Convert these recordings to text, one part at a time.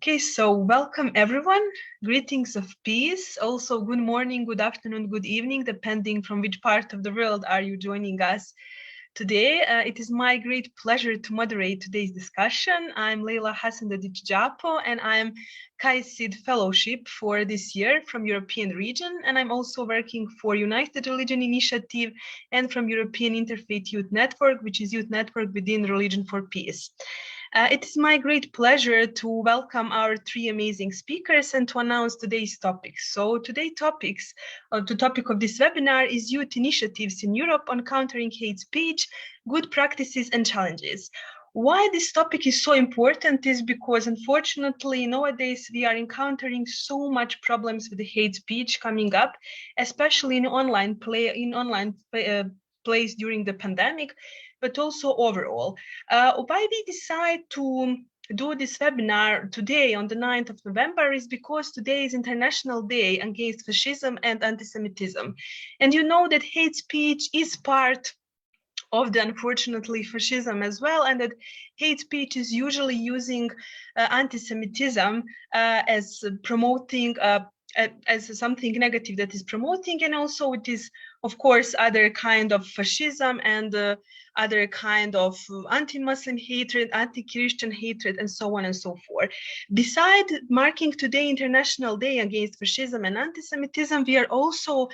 Okay, so welcome everyone. Greetings of peace. Also, good morning, good afternoon, good evening, depending from which part of the world are you joining us today. It is my great pleasure to moderate today's discussion. I'm Leila Hasandadic Japo, and I'm KAICIID Fellowship for this year from European region. And I'm also working for United Religion Initiative and from European Interfaith Youth Network, which is youth network within Religion for Peace. It is my great pleasure to welcome our three amazing speakers and to announce today's topics. So today's topics, the topic of this webinar is youth initiatives in Europe on countering hate speech, good practices and challenges. Why this topic is so important is because unfortunately nowadays we are encountering so much problems with the hate speech coming up, especially in online place during the pandemic, but also overall. Why we decide to do this webinar today on the 9th of November is because today is International Day Against Fascism and Anti-Semitism. And you know that hate speech is part of the unfortunately fascism as well, and that hate speech is usually using anti-Semitism as promoting as something negative that is promoting, and also it is of course other kind of fascism and other kind of anti-Muslim hatred, anti-Christian hatred, and so on and so forth. Besides marking today International Day Against Fascism and Anti-Semitism, we are also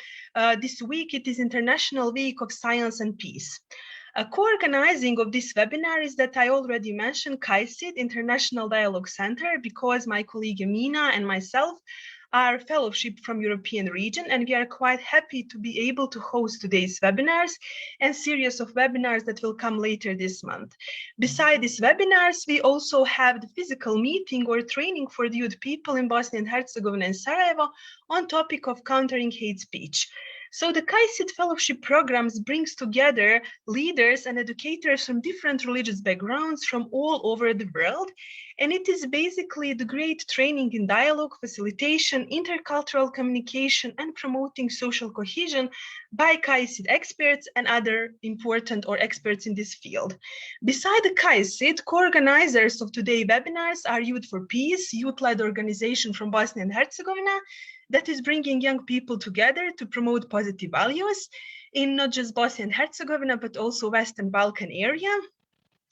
this week it is International Week of Science and Peace. A co-organizing of this webinar is that I already mentioned KAICIID International Dialogue Center, because my colleague Iona and myself are fellowship from European region, and we are quite happy to be able to host today's webinars and series of webinars that will come later this month. Beside these webinars, we also have the physical meeting or training for the youth people in Bosnia and Herzegovina and Sarajevo on topic of countering hate speech. So the KAICIID Fellowship programs brings together leaders and educators from different religious backgrounds from all over the world. And it is basically the great training in dialogue, facilitation, intercultural communication, and promoting social cohesion by KAICIID experts and other important or experts in this field. Beside the KAICIID, co-organizers of today's webinars are Youth for Peace, youth-led organization from Bosnia and Herzegovina, that is bringing young people together to promote positive values in not just Bosnia and Herzegovina, but also Western Balkan area.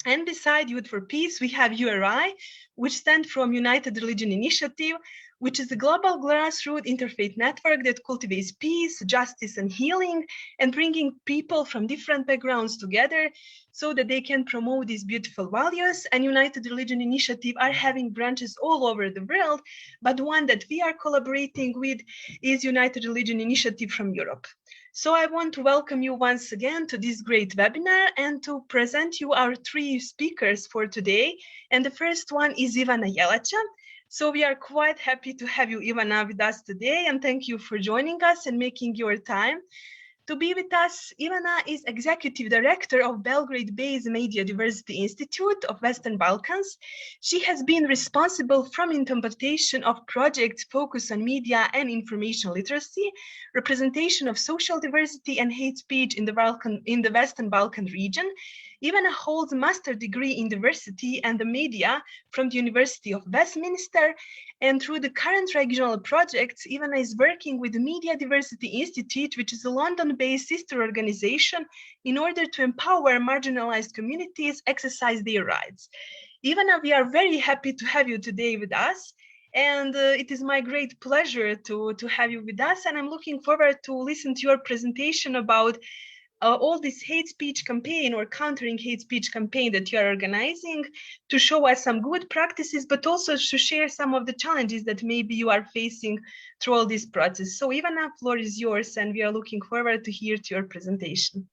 And beside Youth for Peace, we have URI, which stands from United Religion Initiative, which is a global grassroots interfaith network that cultivates peace, justice, and healing, and bringing people from different backgrounds together so that they can promote these beautiful values. And United Religion Initiative are having branches all over the world, but one that we are collaborating with is United Religion Initiative from Europe. So I want to welcome you once again to this great webinar and to present you our three speakers for today. And the first one is Iona Jelača. So we are quite happy to have you, Iona, with us today, and thank you for joining us and making your time to be with us. Iona is Executive Director of Belgrade-based Media Diversity Institute of Western Balkans. She has been responsible from interpretation of projects focused on media and information literacy, representation of social diversity and hate speech in the Western Balkan region. Iona holds a master's degree in diversity and the media from the University of Westminster, and through the current regional projects, Iona is working with the Media Diversity Institute, which is a London-based sister organization, in order to empower marginalized communities exercise their rights. Iona, we are very happy to have you today with us, and it is my great pleasure to have you with us, and I'm looking forward to listen to your presentation about all this hate speech campaign or countering hate speech campaign that you are organizing, to show us some good practices, but also to share some of the challenges that maybe you are facing through all this process. So Iona, floor is yours, and we are looking forward to hear to your presentation.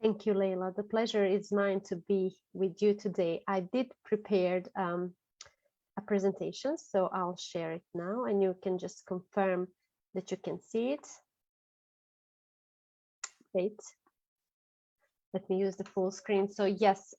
Thank you, Leila. The pleasure is mine to be with you today. I did prepare a presentation, so I'll share it now, and you can just confirm that you can see it. Wait, let me use the full screen. So yes,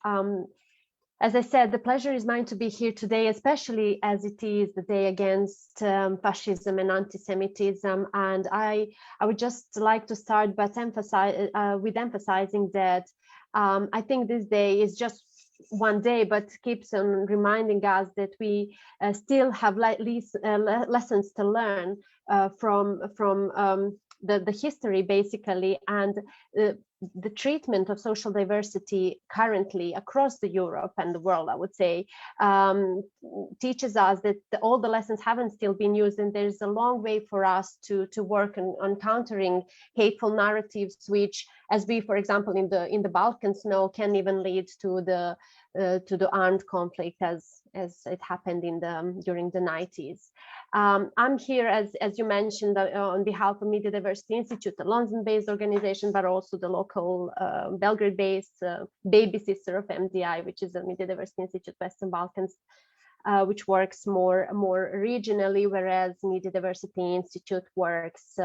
as I said, the pleasure is mine to be here today, especially as it is the day against fascism and anti-Semitism. And I would just like to start by emphasizing that I think this day is just one day, but keeps on reminding us that we still have lessons to learn from the history, basically, and the treatment of social diversity currently across the Europe and the world, I would say, teaches us that all the lessons haven't still been used, and there's a long way for us to work on countering hateful narratives, which, as we, for example, in the Balkans know, can even lead to the armed conflict as it happened during the 90s. I'm here, as you mentioned, on behalf of Media Diversity Institute, a London-based organization, but also the local Belgrade-based baby sister of MDI, which is the Media Diversity Institute Western Balkans, which works more regionally, whereas Media Diversity Institute works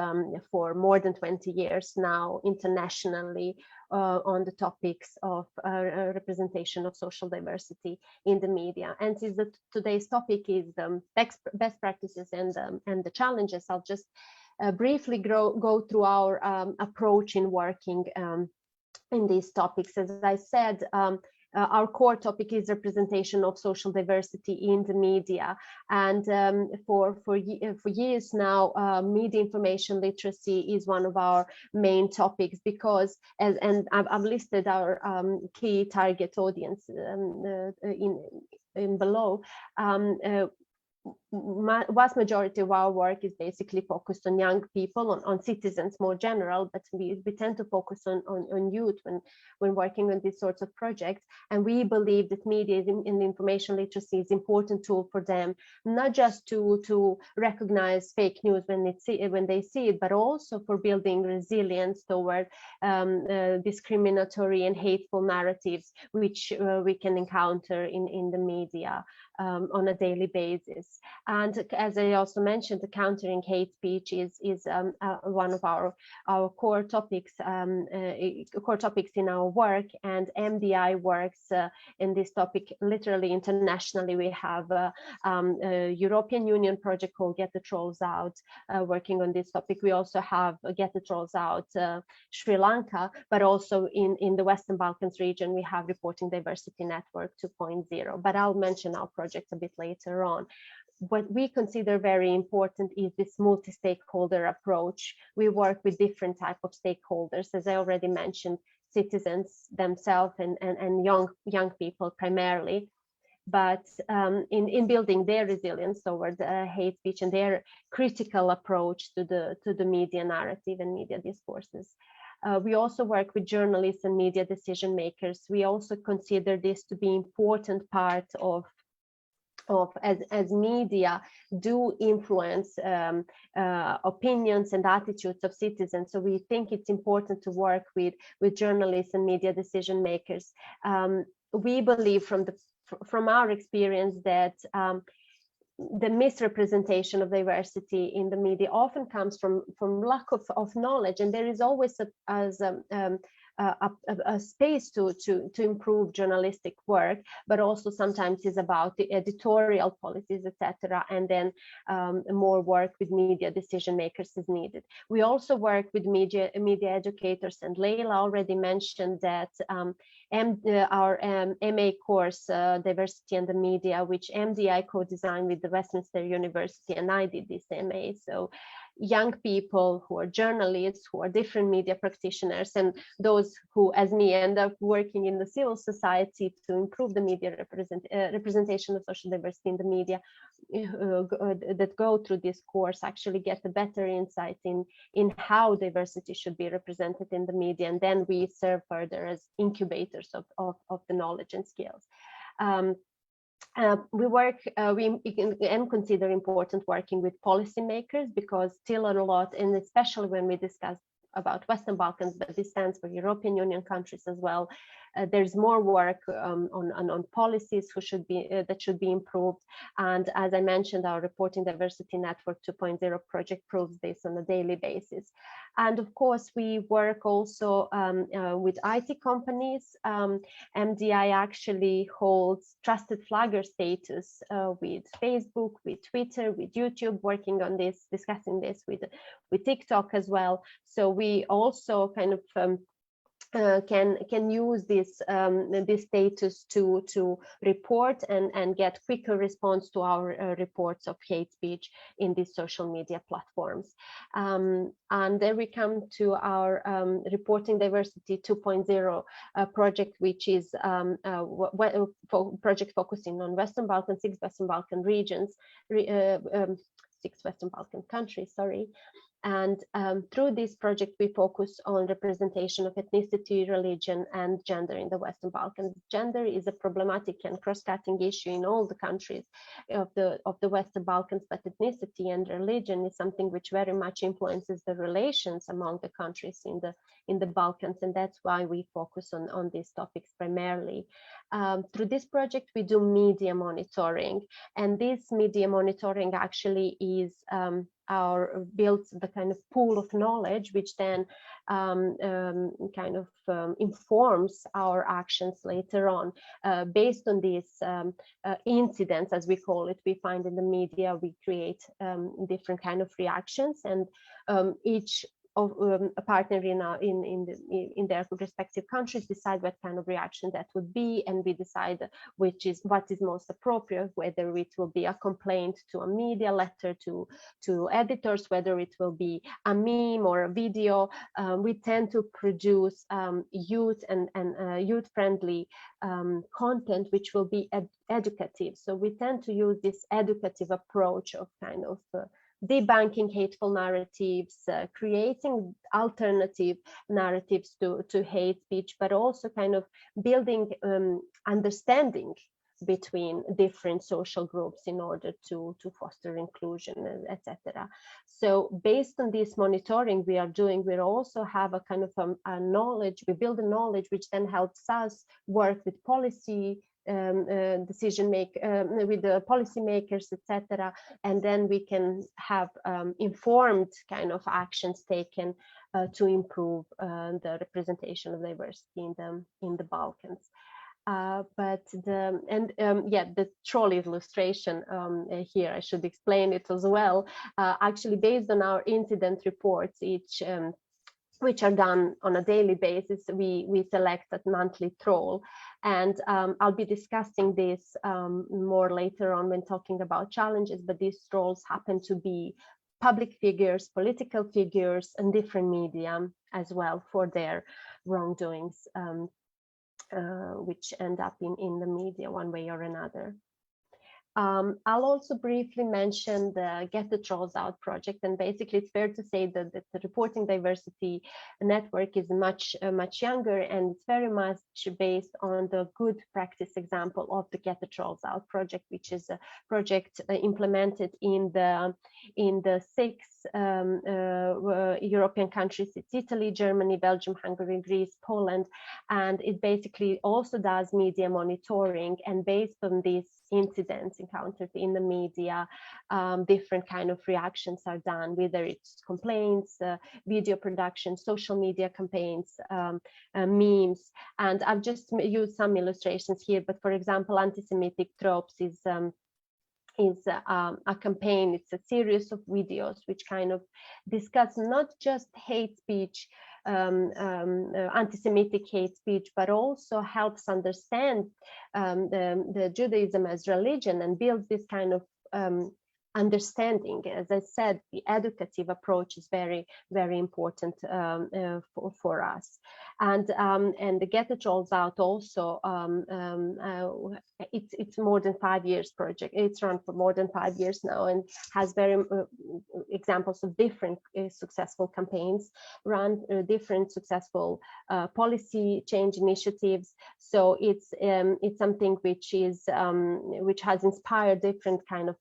for more than 20 years now internationally on the topics of representation of social diversity in the media. And since today's topic is best practices and the challenges, I'll just briefly go through our approach in working in these topics. As I said, our core topic is representation of social diversity in the media, and for years now, media information literacy is one of our main topics, because and I've listed our key target audience in below. Vast majority of our work is basically focused on young people, on citizens more general, but we tend to focus on youth when working on these sorts of projects. And we believe that media in information literacy is an important tool for them, not just to recognize fake news when they see it, but also for building resilience toward discriminatory and hateful narratives which we can encounter in the media on a daily basis. And as I also mentioned, the countering hate speech is one of our core topics in our work, and MDI works in this topic literally internationally. We have a European Union project called Get the Trolls Out, working on this topic. We also have Get the Trolls Out Sri Lanka, but also in the Western Balkans region, we have Reporting Diversity Network 2.0, but I'll mention our project a bit later on. What we consider very important is this multi-stakeholder approach. We work with different types of stakeholders, as I already mentioned, citizens themselves and young people primarily, but in building their resilience toward hate speech and their critical approach to the media narrative and media discourses. We also work with journalists and media decision makers. We also consider this to be important part of as media do influence opinions and attitudes of citizens. So we think it's important to work with journalists and media decision makers. We believe from our experience that the misrepresentation of diversity in the media often comes from lack of knowledge, and there is always a space to improve journalistic work, but also sometimes is about the editorial policies, etc. And then more work with media decision makers is needed. We also work with media educators, and Leila already mentioned that our MA course, Diversity and the Media, which MDI co-designed with the Westminster University, and I did this MA. So young people who are journalists, who are different media practitioners, and those who, as me, end up working in the civil society to improve the media representation of social diversity in the media, that go through this course actually get a better insight in how diversity should be represented in the media, and then we serve further as incubators of the knowledge and skills. We work, we can consider important working with policymakers, because still a lot, and especially when we discuss about Western Balkans, but this stands for European Union countries as well. There's more work on policies that should be improved. And as I mentioned, our Reporting Diversity Network 2.0 project proves this on a daily basis. And of course, we work also with IT companies. MDI actually holds trusted flagger status with Facebook, with Twitter, with YouTube, working on this, discussing this with TikTok as well. So we also kind of can use this status to report and get quicker response to our reports of hate speech in these social media platforms. And then we come to our Reporting Diversity 2.0 project, which is project focusing on Western Balkans, 6 Western Balkan regions, 6 Western Balkan countries, sorry. And through this project, we focus on representation of ethnicity, religion, and gender in the Western Balkans. Gender is a problematic and cross-cutting issue in all the countries of the Western Balkans, but ethnicity and religion is something which very much influences the relations among the countries in the Balkans, and that's why we focus on these topics primarily. Through this project, we do media monitoring, and this media monitoring actually is builds the kind of pool of knowledge, which then informs our actions later on. Based on these incidents, as we call it, we find in the media, we create different kind of reactions, and each of a partner in their respective countries decide what kind of reaction that would be, and we decide what is most appropriate, whether it will be a complaint to a media, letter to editors, whether it will be a meme or a video. We tend to produce youth and youth-friendly content, which will be educative. So we tend to use this educative approach of kind of debunking hateful narratives, creating alternative narratives to hate speech, but also kind of building understanding between different social groups in order to foster inclusion, etc. So based on this monitoring we are doing, we also have a kind of a knowledge, we build a knowledge which then helps us work with policy decision make with the policymakers, etc., and then we can have informed kind of actions taken to improve the representation of diversity in the Balkans. The trolley illustration here, I should explain it as well. Actually, based on our incident reports, which are done on a daily basis, we select a monthly troll, and I'll be discussing this more later on when talking about challenges, but these trolls happen to be public figures, political figures, and different media as well for their wrongdoings, which end up in the media one way or another. I'll also briefly mention the Get the Trolls Out project, and basically it's fair to say that the Reporting Diversity Network is much younger, and it's very much based on the good practice example of the Get the Trolls Out project, which is a project implemented in the 6 European countries. It's Italy, Germany, Belgium, Hungary, Greece, Poland, and it basically also does media monitoring, and based on these incidents encountered in the media, different kind of reactions are done, whether it's complaints, video production, social media campaigns, memes. And I've just used some illustrations here, but for example, anti-Semitic tropes is a campaign. It's a series of videos which kind of discuss not just hate speech, anti-Semitic hate speech, but also helps understand the Judaism as religion and builds this kind of understanding. As I said, the educative approach is very, very important for us. And the Get the Trolls Out also, it's more than 5 years project. It's run for more than 5 years now, and has very examples of different successful campaigns, run different successful policy change initiatives. So it's something which is which has inspired different kind of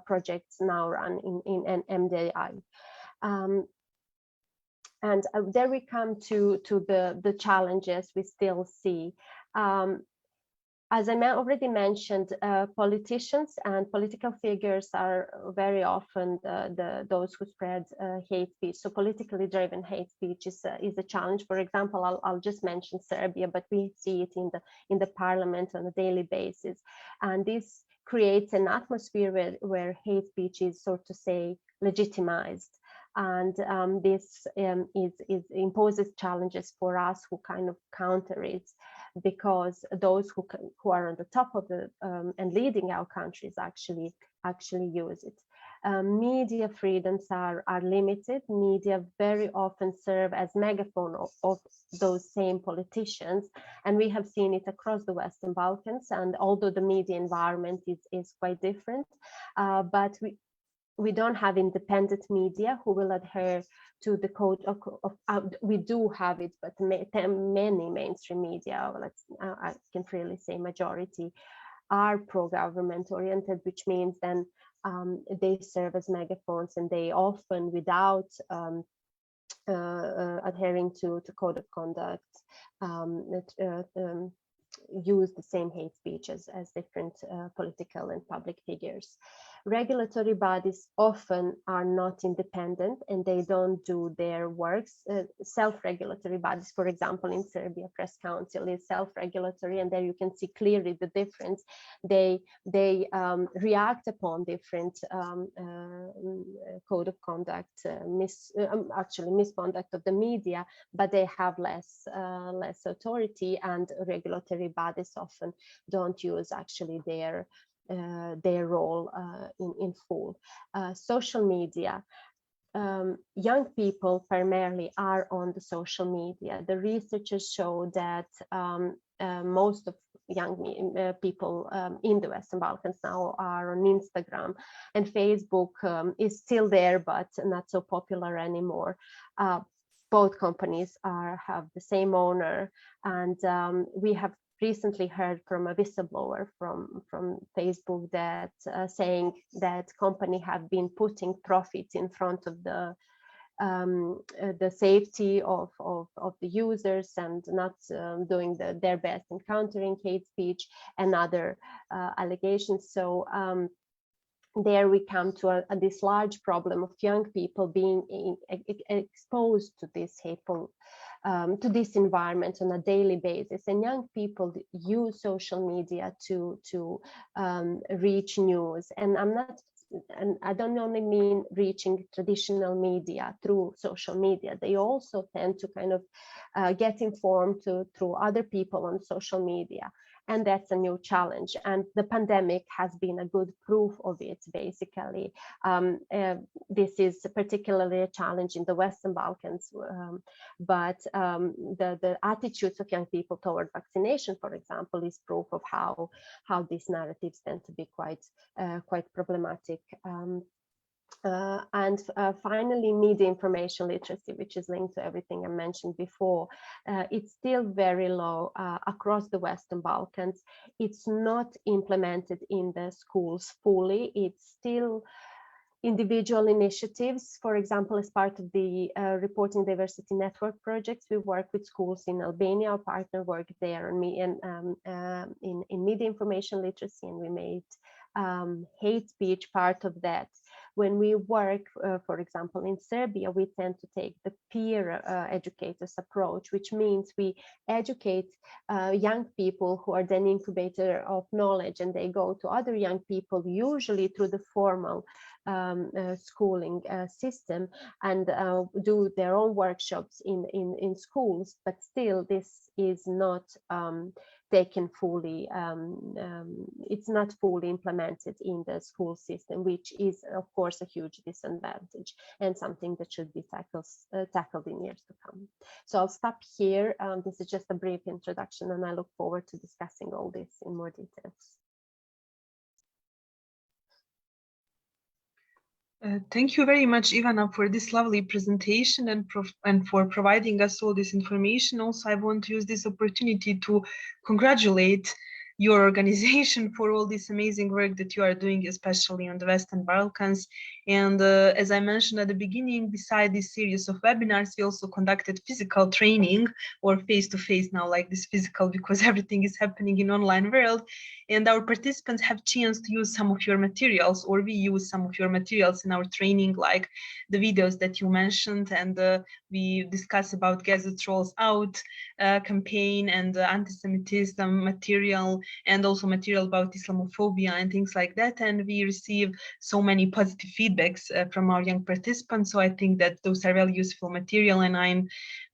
projects now run in MDI. And there we come to the challenges we still see. As I already mentioned, politicians and political figures are very often those who spread hate speech. So politically driven hate speech is a challenge. For example, I'll just mention Serbia, but we see it in the parliament on a daily basis. And this creates an atmosphere where hate speech is, so to say, legitimized. And this imposes challenges for us who kind of counter it, because those who are on the top of the and leading our countries actually use it. Media freedoms are limited. Media very often serve as megaphone of those same politicians, and we have seen it across the Western Balkans. And although the media environment is quite different, but we don't have independent media who will adhere to the code of we do have it, but many mainstream media, I can freely say majority, are pro-government oriented, which means then they serve as megaphones, and they often, without adhering to code of conduct, use the same hate speech as different political and public figures. Regulatory bodies often are not independent, and they don't do their works. Self-regulatory bodies, for example, in Serbia, Press Council is self-regulatory, and there you can see clearly the difference. They react upon different code of conduct, actually misconduct of the media, but they have less authority, and regulatory bodies often don't use actually their role in full. Social media. Young people primarily are on the social media. The researchers show that most of young people in the Western Balkans now are on Instagram, and Facebook is still there, but not so popular anymore. Both companies have the same owner, and we have recently heard from a whistleblower from Facebook that saying that company have been putting profits in front of the safety of the users, and not doing their best in countering hate speech and other allegations. So there we come to this large problem of young people being exposed to this hateful, to this environment on a daily basis. And young people use social media to reach news. And I don't only mean reaching traditional media through social media. They also tend to kind of get informed through other people on social media. And that's a new challenge. And the pandemic has been a good proof of it, basically. This is particularly a challenge in the Western Balkans, but the attitudes of young people toward vaccination, for example, is proof of how these narratives tend to be quite problematic. And finally, media information literacy, which is linked to everything I mentioned before. It's still very low across the Western Balkans. It's not implemented in the schools fully. It's still individual initiatives. For example, as part of the Reporting Diversity Network projects, we work with schools in Albania. Our partner worked there in media information literacy, and we made hate speech part of that. When we work, for example, in Serbia, we tend to take the peer educators approach, which means we educate young people who are then incubator of knowledge, and they go to other young people, usually through the formal schooling system, and do their own workshops in schools. But still, this is not taken fully, it's not fully implemented in the school system, which is of course a huge disadvantage and something that should be tackled in years to come. So I'll stop here. This is just a brief introduction, and I look forward to discussing all this in more details. Thank you very much, Ivana, for this lovely presentation and for providing us all this information. Also, I want to use this opportunity to congratulate your organization for all this amazing work that you are doing, especially on the Western Balkans. And as I mentioned at the beginning, beside this series of webinars, we also conducted physical training, or face-to-face now, like this physical, because everything is happening in online world. And our participants have chance to use some of your materials, or we use some of your materials in our training, like the videos that you mentioned. And we discuss about Get the Trolls Out campaign, and anti-Semitism material, and also material about Islamophobia and things like that. And we receive so many positive feedback feedbacks from our young participants. So I think that those are very useful material, and I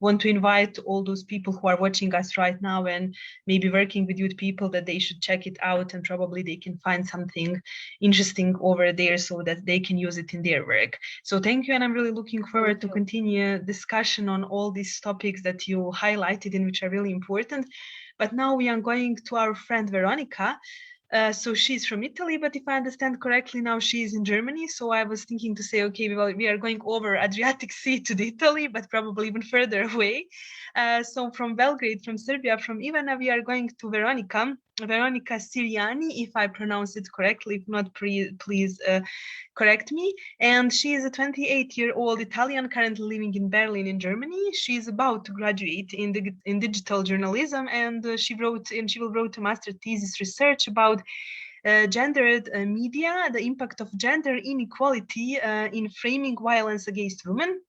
want to invite all those people who are watching us right now and maybe working with youth people that they should check it out, and probably they can find something interesting over there so that they can use it in their work. So thank you, and I'm really looking forward to continue discussion on all these topics that you highlighted and which are really important. But now we are going to our friend Veronica. So she's from Italy, but if I understand correctly, now she's in Germany. So I was thinking to say, okay, well, we are going over Adriatic Sea to Italy, but probably even further away. So from Belgrade, from Serbia, from Ivana, we are going to Veronica Siriani, if I pronounce it correctly. If not, please correct me. And she is a 28-year-old Italian currently living in Berlin in Germany. She is about to graduate in digital journalism, and she will wrote a master thesis research about gendered media, the impact of gender inequality in framing violence against women.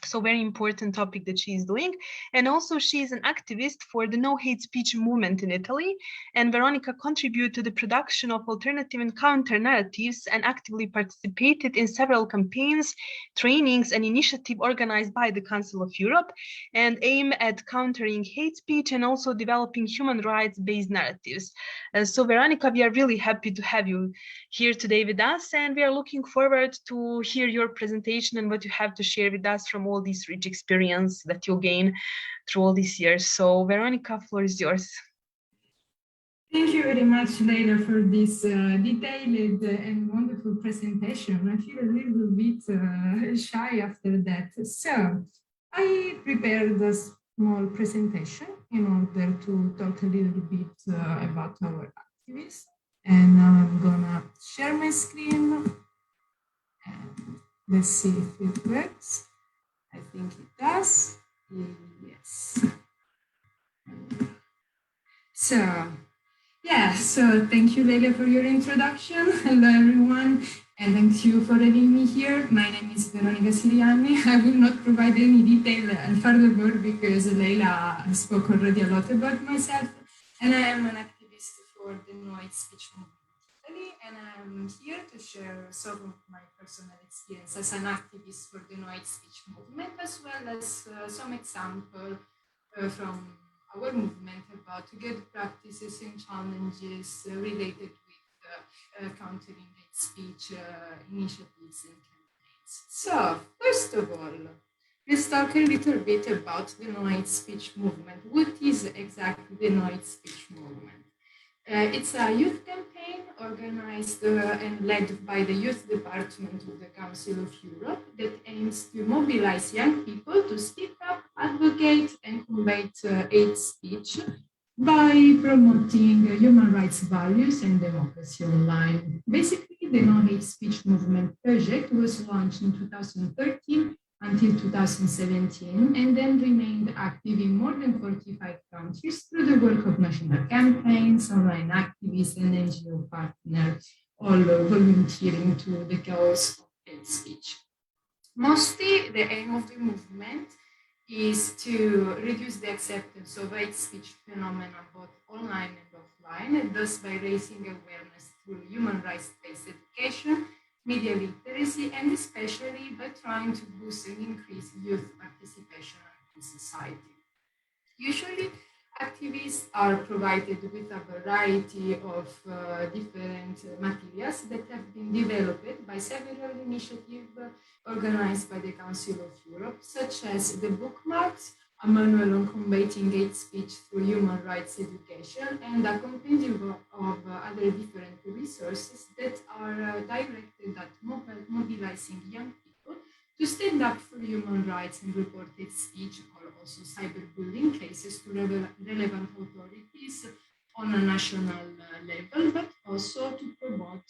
So very important topic that she is doing. And also she is an activist for the no hate speech movement in Italy. And Veronica contributed to the production of alternative and counter narratives and actively participated in several campaigns, trainings, and initiatives organized by the Council of Europe, and aim at countering hate speech and also developing human rights-based narratives. So Veronica, we are really happy to have you here today with us, and we are looking forward to hear your presentation and what you have to share with us from all this rich experience that you gain through all these years. So Veronica, floor is yours. Thank you very much, Leila, for this detailed and wonderful presentation. I feel a little bit shy after that. So I prepared a small presentation in order to talk a little bit about our activists. And now I'm gonna share my screen. And let's see if it works. I think it does. Yes. So thank you, Leila, for your introduction. Hello, everyone, and thank you for having me here. My name is Veronica Siriani. I will not provide any detail furthermore because Leila spoke already a lot about myself, and I am an activist for the no hate speech movement. And I'm here to share some of my personal experience as an activist for the no hate speech movement, as well as some examples from our movement about good practices and challenges related with countering hate speech initiatives and campaigns. So, first of all, let's talk a little bit about the no hate speech movement. What is exactly the no hate speech movement? It's a youth campaign organized and led by the Youth Department of the Council of Europe that aims to mobilize young people to speak up, advocate, and combat hate speech by promoting human rights values and democracy online. Basically, the No Hate Speech Movement project was launched in 2013 until 2017, and then remained active in more than 45 countries through the work of national campaigns, online activists, and NGO partners, all volunteering to the cause of hate speech. Mostly, the aim of the movement is to reduce the acceptance of hate speech phenomena both online and offline, and thus by raising awareness through human rights-based education, media literacy, and especially by trying to boost and increase youth participation in society. Usually, activists are provided with a variety of different materials that have been developed by several initiatives organized by the Council of Europe, such as the bookmarks, a manual on combating hate speech through human rights education, and a compendium of other different resources that are directed at mobilizing young people to stand up for human rights and report hate speech, or also cyberbullying cases, to relevant authorities on a national level, but also to promote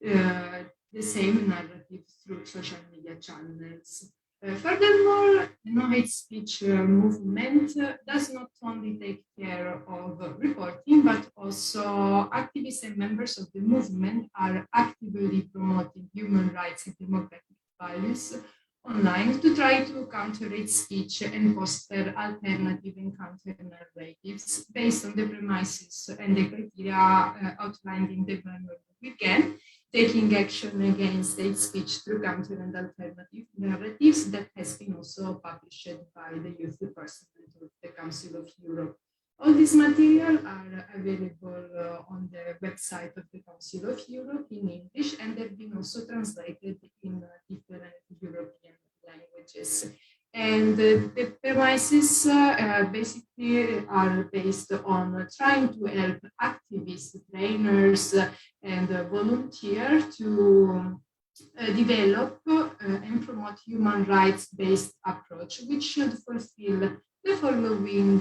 the same narrative through social media channels. Furthermore, the no hate speech movement does not only take care of reporting, but also activists and members of the movement are actively promoting human rights and democratic values online to try to counter hate speech and foster alternative and counter narratives based on the premises and the criteria outlined in the manual. We can, taking action against hate speech through counter and alternative narratives that has been also published by the Youth Department of the Council of Europe. All these material are available on the website of the Council of Europe in English, and they've been also translated in different European languages. And the premises basically are based on trying to help activists, trainers, and volunteers to develop and promote human rights-based approach, which should fulfill the following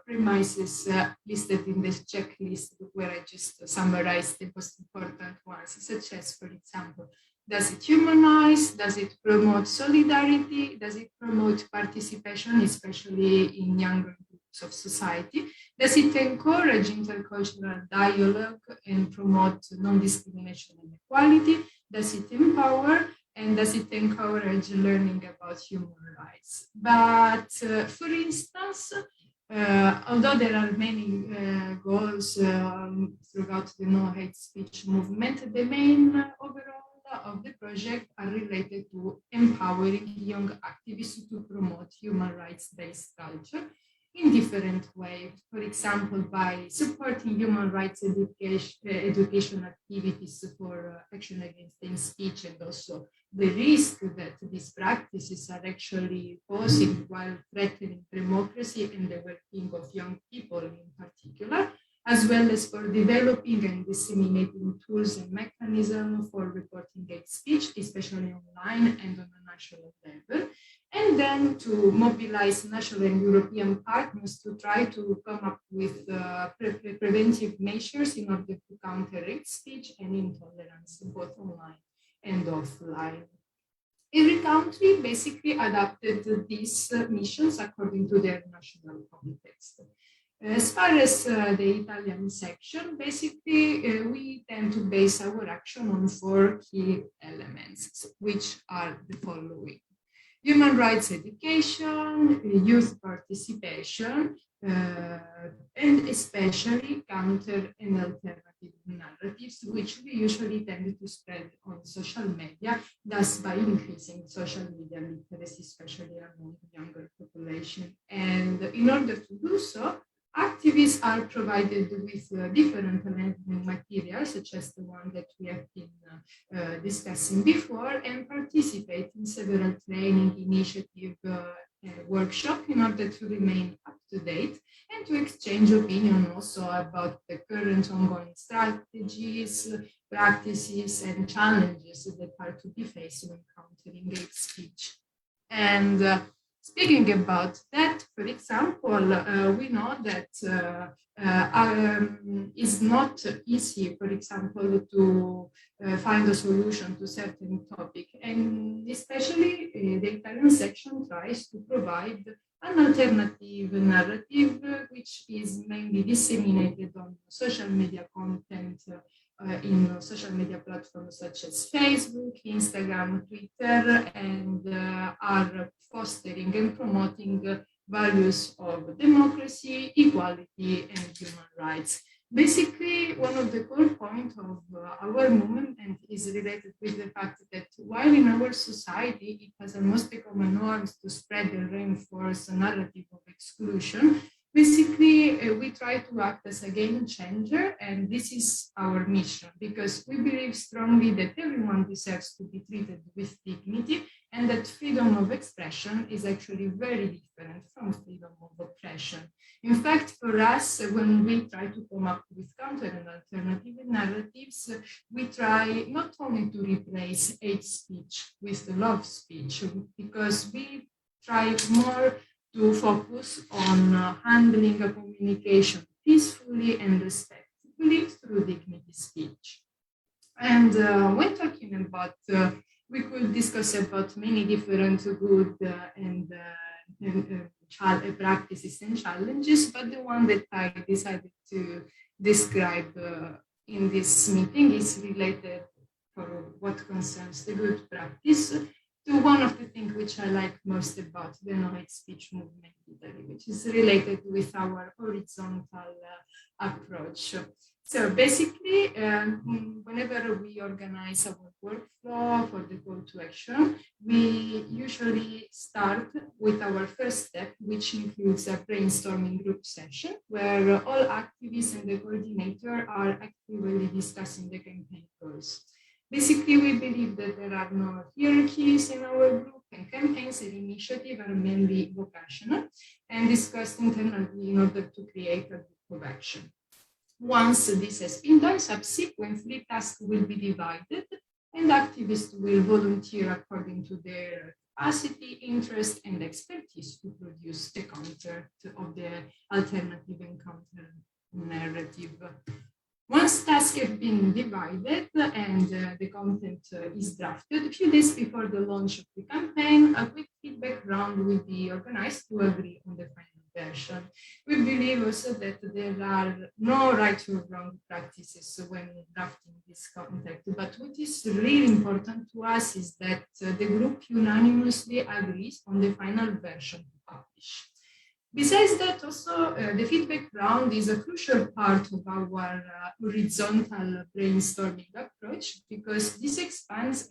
premises listed in this checklist, where I just summarized the most important ones, such as, for example, does it humanize? Does it promote solidarity? Does it promote participation, especially in younger groups of society? Does it encourage intercultural dialogue and promote non-discrimination and equality? Does it empower? And does it encourage learning about human rights? But for instance, although there are many goals throughout the no hate speech movement, the main overall of the project are related to empowering young activists to promote human rights-based culture in different ways. For example, by supporting human rights education activities for action against hate speech, and also the risk that these practices are actually posing while threatening democracy and the well-being of young people in particular, as well as for developing and disseminating tools and mechanisms for reporting hate speech, especially online and on a national level, and then to mobilize national and European partners to try to come up with preventive measures in order to counter hate speech and intolerance, both online and offline. Every country basically adapted these missions according to their national context. As far as the Italian section, basically we tend to base our action on 4 key elements, which are the following: human rights education, youth participation, and especially counter and alternative narratives, which we usually tend to spread on social media, thus by increasing social media literacy, especially among the younger population. And in order to do so, activists are provided with different materials, such as the one that we have been discussing before, and participate in several training initiative workshops in order to remain up to date and to exchange opinion also about the current ongoing strategies, practices, and challenges that are to be faced when countering hate speech. And speaking about that, for example, we know that it's not easy, for example, to find a solution to certain topic, and especially the Italian section tries to provide an alternative narrative, which is mainly disseminated on social media content in social media platforms such as Facebook, Instagram, Twitter, and are fostering and promoting values of democracy, equality, and human rights. Basically, one of the core points of our movement is related with the fact that while in our society it has almost become a norm to spread and reinforce a narrative of exclusion, basically we try to act as a game changer, and this is our mission, because we believe strongly that everyone deserves to be treated with dignity, and that freedom of expression is actually very different from freedom of oppression. In fact, for us, when we try to come up with counter and alternative narratives, we try not only to replace hate speech with love speech, because we try more to focus on handling a communication peacefully and respectfully through dignity speech. And when talking about, we could discuss about many different good and practices and challenges, but the one that I decided to describe in this meeting is related, for what concerns the good practice, to one of the things which I like most about the no hate speech movement horizontally, which is related with our horizontal approach. So basically, whenever we organize our workflow for the call to action, we usually start with our first step, which includes a brainstorming group session, where all activists and the coordinator are actively discussing the campaign goals. Basically, we believe that there are no hierarchies in our group, and campaigns and initiatives are mainly vocational and discussed internally in order to create a group of action. Once this has been done, subsequently tasks will be divided and activists will volunteer according to their capacity, interest, and expertise to produce the content of the alternative and counter narrative. Once tasks have been divided and the content is drafted, a few days before the launch of the campaign, a quick feedback round will be organized to agree on the final version. We believe also that there are no right or wrong practices when drafting this content, but what is really important to us is that the group unanimously agrees on the final version to publish. Besides that, also the feedback round is a crucial part of our horizontal brainstorming approach, because this expands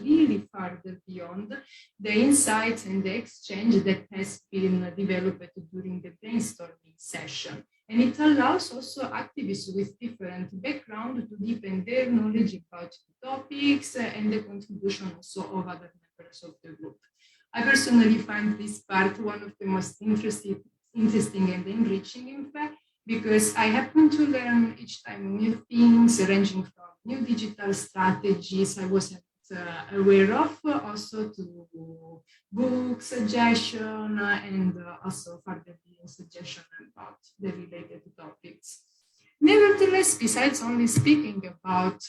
really farther beyond the insights and the exchange that has been developed during the brainstorming session. And it allows also activists with different backgrounds to deepen their knowledge about the topics and the contribution also of other members of the group. I personally find this part one of the most interesting and enriching, in fact, because I happen to learn each time new things, ranging from new digital strategies I wasn't aware of, also to book suggestion and also further suggestion about the related topics. Nevertheless, besides only speaking about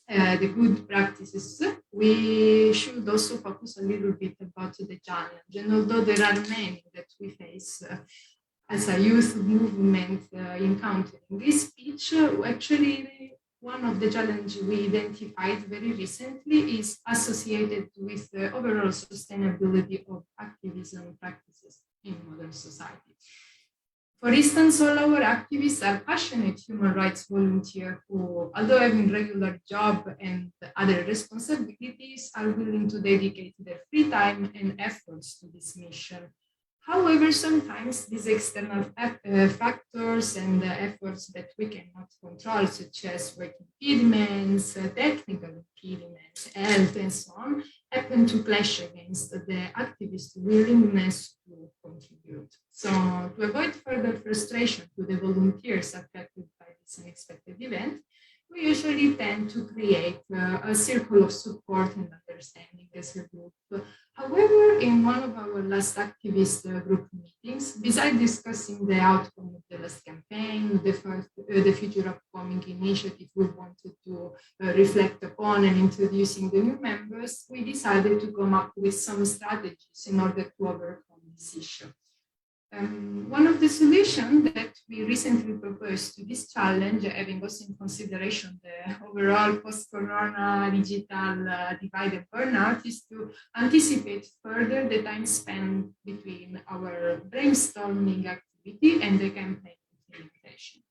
the good practices, we should also focus a little bit about the challenge. And although there are many that we face as a youth movement encountering this speech, actually one of the challenges we identified very recently is associated with the overall sustainability of activism practices in modern society. For instance, all our activists are passionate human rights volunteers who, although having regular job and other responsibilities, are willing to dedicate their free time and efforts to this mission. However, sometimes these external factors and efforts that we cannot control, such as work impediments, technical impediments, health, and so on, happen to clash against the activist willingness to contribute. So, to avoid further frustration to the volunteers affected by this unexpected event, we usually tend to create a circle of support and understanding as a group. However, in one of our last activist group meetings, besides discussing the outcome of the last campaign, the future upcoming initiative we wanted to reflect upon, and introducing the new members, we decided to come up with some strategies in order to overcome this issue. One of the solutions that we recently proposed to this challenge, having also in consideration the overall post-corona digital divide and burnout, is to anticipate further the time spent between our brainstorming activity and the campaign implementation.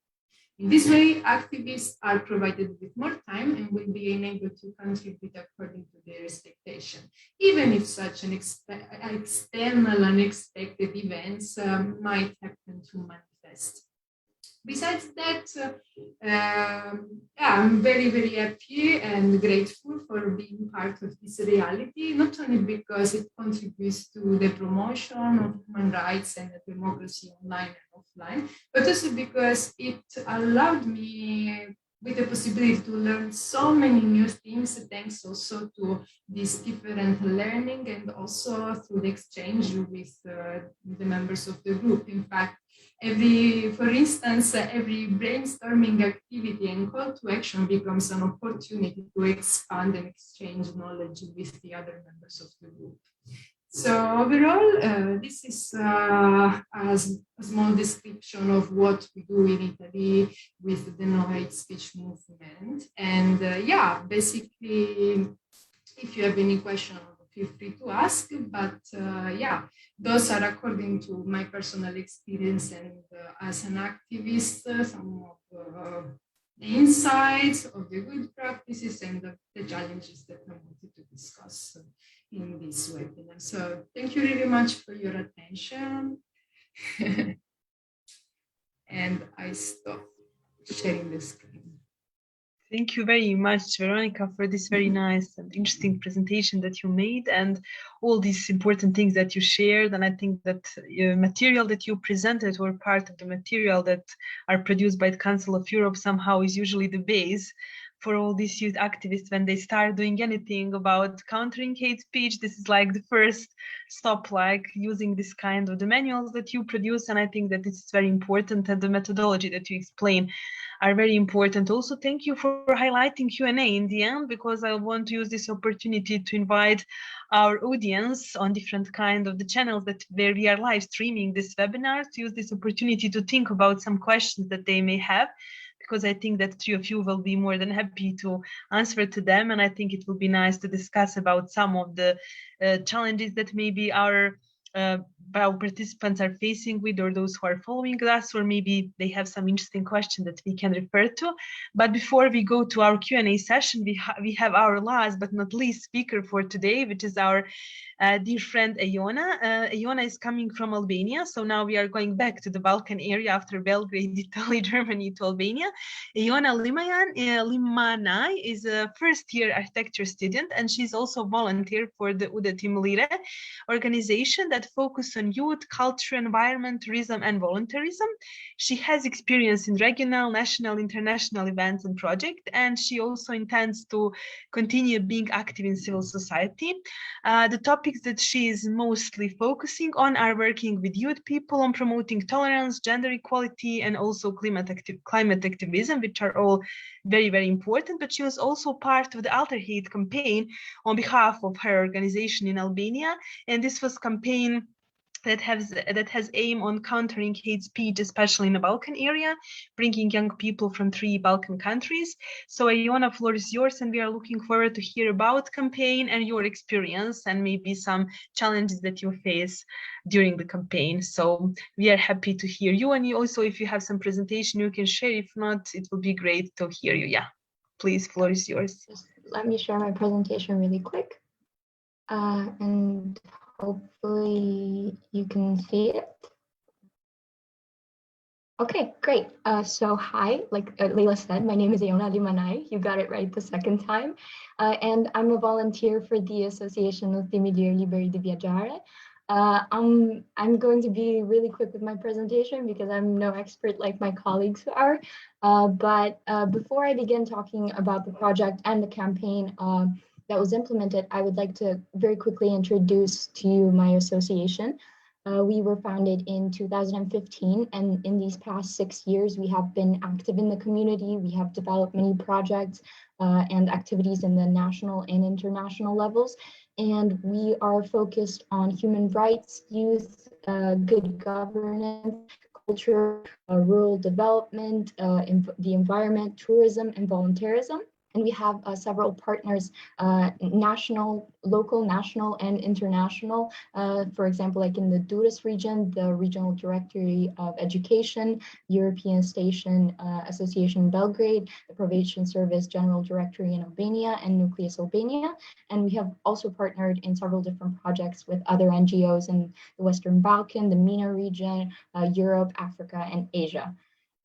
In this way, activists are provided with more time and will be enabled to contribute according to their expectation, even if such an external unexpected events might happen to manifest. Besides that, I'm very, very happy and grateful for being part of this reality, not only because it contributes to the promotion of human rights and democracy online and offline, but also because it allowed me with the possibility to learn so many new things, thanks also to this different learning and also through the exchange with the members of the group. In fact, for instance, every brainstorming activity and call to action becomes an opportunity to expand and exchange knowledge with the other members of the group. So overall, this is a small description of what we do in Italy with the No Hate Speech movement. And basically, if you have any question, feel free to ask. But yeah, those are according to my personal experience and as an activist, some of the insights of the good practices and the challenges that I wanted to discuss in this webinar. So thank you really much for your attention. And I stop sharing the screen. Thank you very much, Veronica, for this very nice and interesting presentation that you made and all these important things that you shared. And I think that material that you presented were part of the material that are produced by the Council of Europe somehow is usually the base for all these youth activists when they start doing anything about countering hate speech. This is like the first stop, like using this kind of the manuals that you produce. And I think that it's very important, and the methodology that you explain are very important. Also, thank you for highlighting Q&A in the end, because I want to use this opportunity to invite our audience on different kind of the channels that where we are live streaming this webinar, to use this opportunity to think about some questions that they may have, because I think that three of you will be more than happy to answer to them. And I think it will be nice to discuss about some of the challenges that maybe our participants are facing with, or those who are following us, or maybe they have some interesting question that we can refer to. But before we go to our Q&A session, we have our last but not least speaker for today, which is our dear friend Iona. Iona is coming from Albania, so now we are going back to the Balkan area after Belgrade, Italy, Germany to Albania. Iona Limanaj is a first-year architecture student, and she's also volunteer for the Ude Timlire organization that focus on youth, culture, environment, tourism, and volunteerism. She has experience in regional, national, international events and projects, and she also intends to continue being active in civil society. The topics that she is mostly focusing on are working with youth people on promoting tolerance, gender equality, and also climate activism, which are all very, very important. But she was also part of the Alter Hate campaign on behalf of her organization in Albania, and this was campaign that has aim on countering hate speech, especially in the Balkan area, bringing young people from 3 Balkan countries. So Iona, floor is yours, and we are looking forward to hear about campaign and your experience and maybe some challenges that you face during the campaign. So we are happy to hear you, and you also, if you have some presentation you can share. If not, it will be great to hear you. Yeah, please, floor is yours. Just let me share my presentation really quick. And hopefully you can see it. Okay, great. So hi, like Leila said, my name is Iona Limanaj. You got it right the second time. And I'm a volunteer for the Association of Timidire Liberi de Viaggiare. I'm going to be really quick with my presentation because I'm no expert like my colleagues are. But before I begin talking about the project and the campaign that was implemented, I would like to very quickly introduce to you my association. We were founded in 2015, and in these past 6 years, we have been active in the community. We have developed many projects and activities in the national and international levels, and we are focused on human rights, youth, good governance, culture, rural development, the environment, tourism, and volunteerism. And we have several partners, national, local, national, and international. For example, like in the Durrës region, the Regional Directory of Education, European Station Association in Belgrade, the Probation Service General Directory in Albania, and Nucleus Albania. And we have also partnered in several different projects with other NGOs in the Western Balkan, the MENA region, Europe, Africa, and Asia.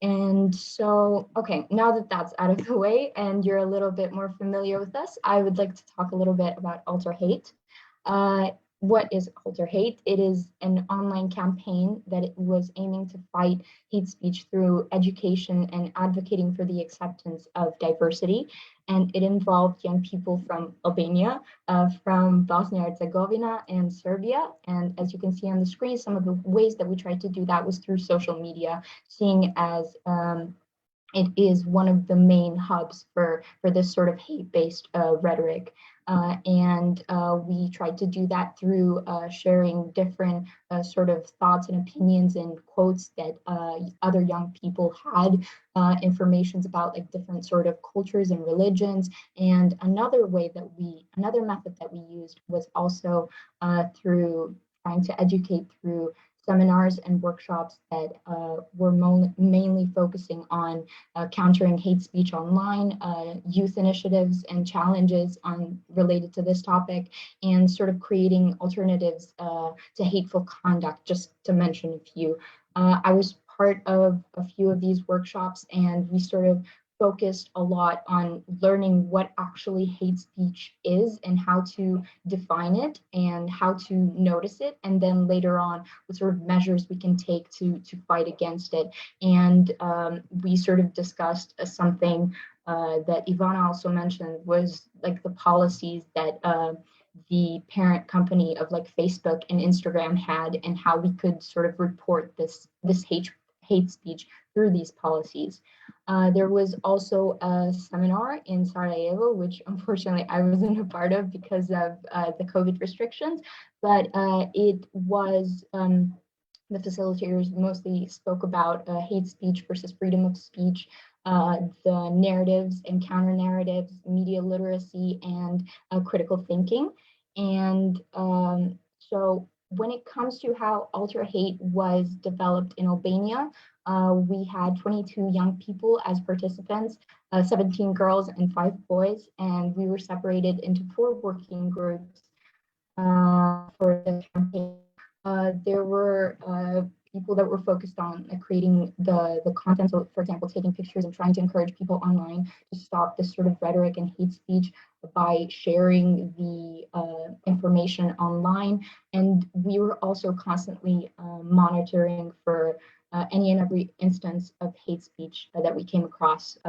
And so, okay, now that that's out of the way and you're a little bit more familiar with us, I would like to talk a little bit about Alter Hate. What is Alter Hate? It is an online campaign that it was aiming to fight hate speech through education and advocating for the acceptance of diversity. And it involved young people from Albania, from Bosnia-Herzegovina and Serbia. And as you can see on the screen, some of the ways that we tried to do that was through social media, seeing as it is one of the main hubs for this sort of hate-based rhetoric. And we tried to do that through sharing different sort of thoughts and opinions and quotes that other young people had, informations about like different sort of cultures and religions. And another method that we used was also through trying to educate through seminars and workshops that were mainly focusing on countering hate speech online, youth initiatives and challenges related to this topic, and sort of creating alternatives to hateful conduct, just to mention a few. I was part of a few of these workshops, and we sort of focused a lot on learning what actually hate speech is and how to define it and how to notice it, and then later on what sort of measures we can take to fight against it. And we sort of discussed something that Ivana also mentioned, was like the policies that the parent company of like Facebook and Instagram had, and how we could sort of report this hate speech through these policies. There was also a seminar in Sarajevo, which unfortunately I wasn't a part of because of the COVID restrictions, but it was, the facilitators mostly spoke about hate speech versus freedom of speech, the narratives and counter narratives, media literacy, and critical thinking. And so when it comes to how Ultra Hate was developed in Albania, we had 22 young people as participants, 17 girls and 5 boys, and we were separated into 4 working groups for the campaign. There were people that were focused on creating the content, so for example, taking pictures and trying to encourage people online to stop this sort of rhetoric and hate speech by sharing the information online. And we were also constantly monitoring for any and every instance of hate speech that we came across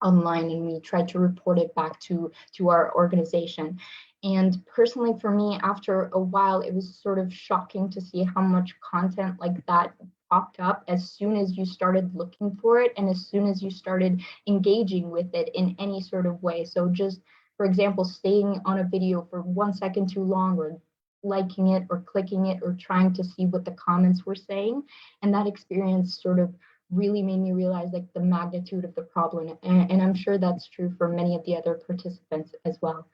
online, and we tried to report it back to our organization. And personally, for me, after a while, it was sort of shocking to see how much content like that popped up as soon as you started looking for it and as soon as you started engaging with it in any sort of way. So just, for example, staying on a video for 1 second too long, or liking it or clicking it or trying to see what the comments were saying. And that experience sort of really made me realize like the magnitude of the problem. And I'm sure that's true for many of the other participants as well.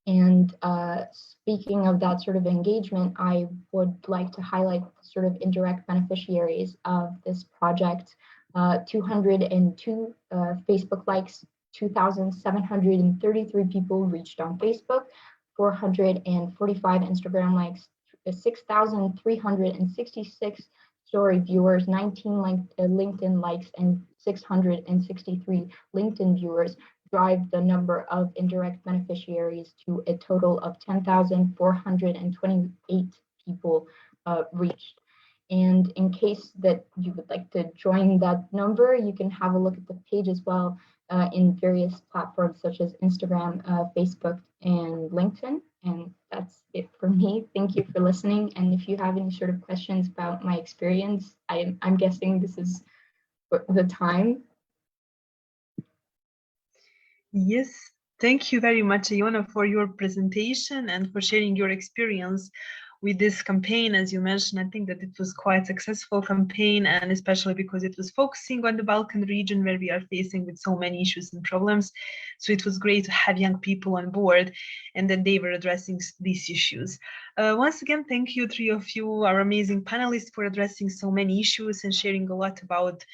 And speaking of that sort of engagement, I would like to highlight sort of indirect beneficiaries of this project. 202 Facebook likes, 2,733 people reached on Facebook, 445 Instagram likes, 6,366 story viewers, 19 LinkedIn likes, and 663 LinkedIn viewers drive the number of indirect beneficiaries to a total of 10,428 people reached. And in case that you would like to join that number, you can have a look at the page as well in various platforms such as Instagram, Facebook, and LinkedIn. And that's it for me. Thank you for listening. And if you have any sort of questions about my experience, I'm guessing this is the time. Yes, thank you very much, Iona, for your presentation and for sharing your experience with this campaign. As you mentioned, I think that it was quite a successful campaign, and especially because it was focusing on the Balkan region where we are facing with so many issues and problems. So it was great to have young people on board, and then they were addressing these issues. Once again, thank you, 3 of you, our amazing panelists, for addressing so many issues and sharing a lot about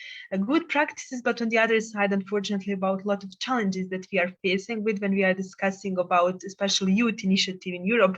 good practices, but on the other side, unfortunately, about a lot of challenges that we are facing with when we are discussing about especially youth initiative in Europe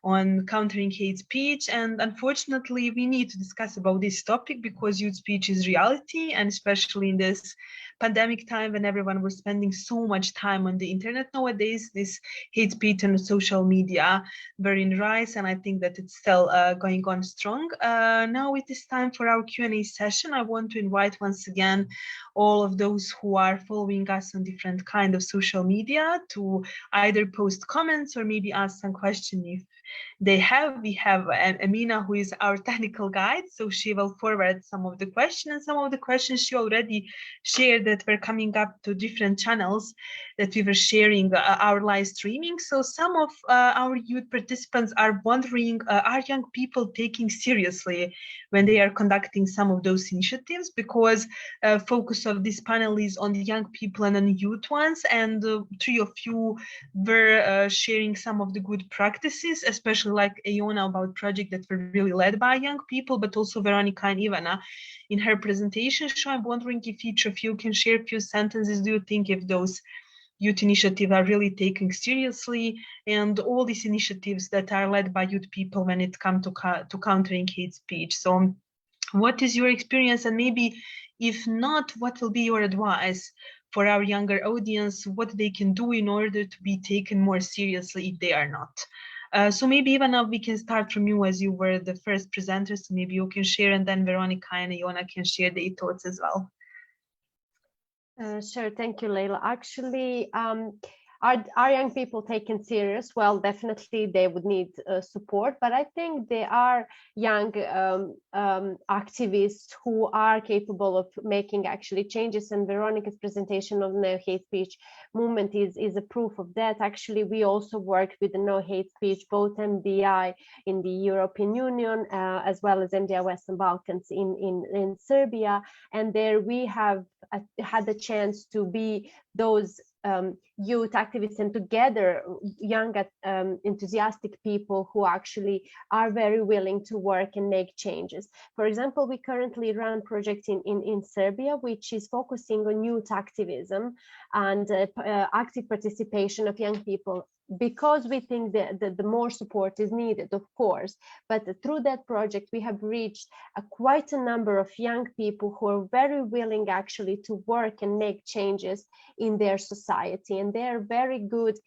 on countering hate speech. And unfortunately, we need to discuss about this topic because youth speech is reality, and especially in this pandemic time when everyone was spending so much time on the internet nowadays, this hate speech and social media were in rise, and I think that it's still going on strong. Now it is time for our Q&A session. I want to invite once again all of those who are following us on different kind of social media to either post comments or maybe ask some question if they have. We have Amina, who is our technical guide, so she will forward some of the questions, and some of the questions she already shared that were coming up to different channels that we were sharing our live streaming. So some of our youth participants are wondering, are young people taking seriously when they are conducting some of those initiatives? Because focus of this panel is on the young people and on the youth ones, and three of you were sharing some of the good practices, especially like Iona about projects that were really led by young people, but also Veronica and Ivana in her presentation. So I'm wondering if each of you can share a few sentences. Do you think if those youth initiatives are really taken seriously, and all these initiatives that are led by youth people when it comes to countering hate speech? So what is your experience, and maybe if not, what will be your advice for our younger audience, what they can do in order to be taken more seriously if they are not? So maybe Ivana, we can start from you, as you were the first presenter, so maybe you can share, and then Veronica and Iona can share their thoughts as well. Sure, thank you, Leila. Actually, are young people taken serious? Well, definitely they would need support, but I think there are young activists who are capable of making actually changes, and Veronica's presentation of no hate speech movement is a proof of that. Actually, we also work with the no hate speech, both MDI in the European Union as well as MDI Western Balkans in Serbia, and there we have had the chance to be those youth activists and together young enthusiastic people who actually are very willing to work and make changes. For example, we currently run projects in Serbia, which is focusing on youth activism and active participation of young people, because we think that the more support is needed, of course. But through that project, we have reached quite a number of young people who are very willing actually to work and make changes in their society. And they are very good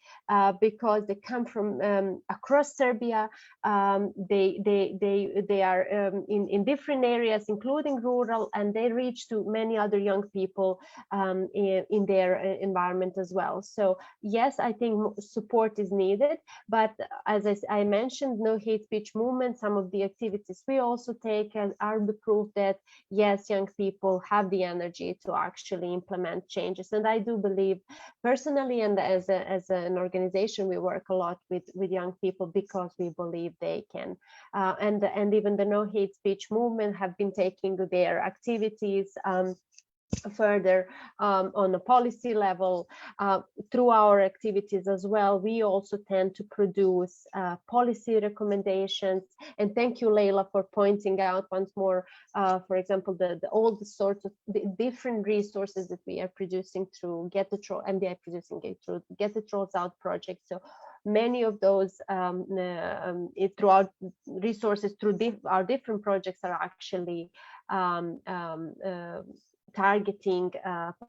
because they come from across Serbia. They are in different areas, including rural, and they reach to many other young people in their environment as well. So yes, I think support is needed, but as I mentioned, no hate speech movement, some of the activities we also take are the proof that yes, young people have the energy to actually implement changes. And I do believe personally, and as an organization, we work a lot with young people because we believe they can. And even the no hate speech movement have been taking their activities further on a policy level through our activities as well. We also tend to produce policy recommendations, and thank you, Leila, for pointing out once more, for example, all the sorts of the different resources that we are producing through Get the Trolls, MDI producing it through Get the Trolls Out project. So many of those throughout resources through our different projects are actually targeting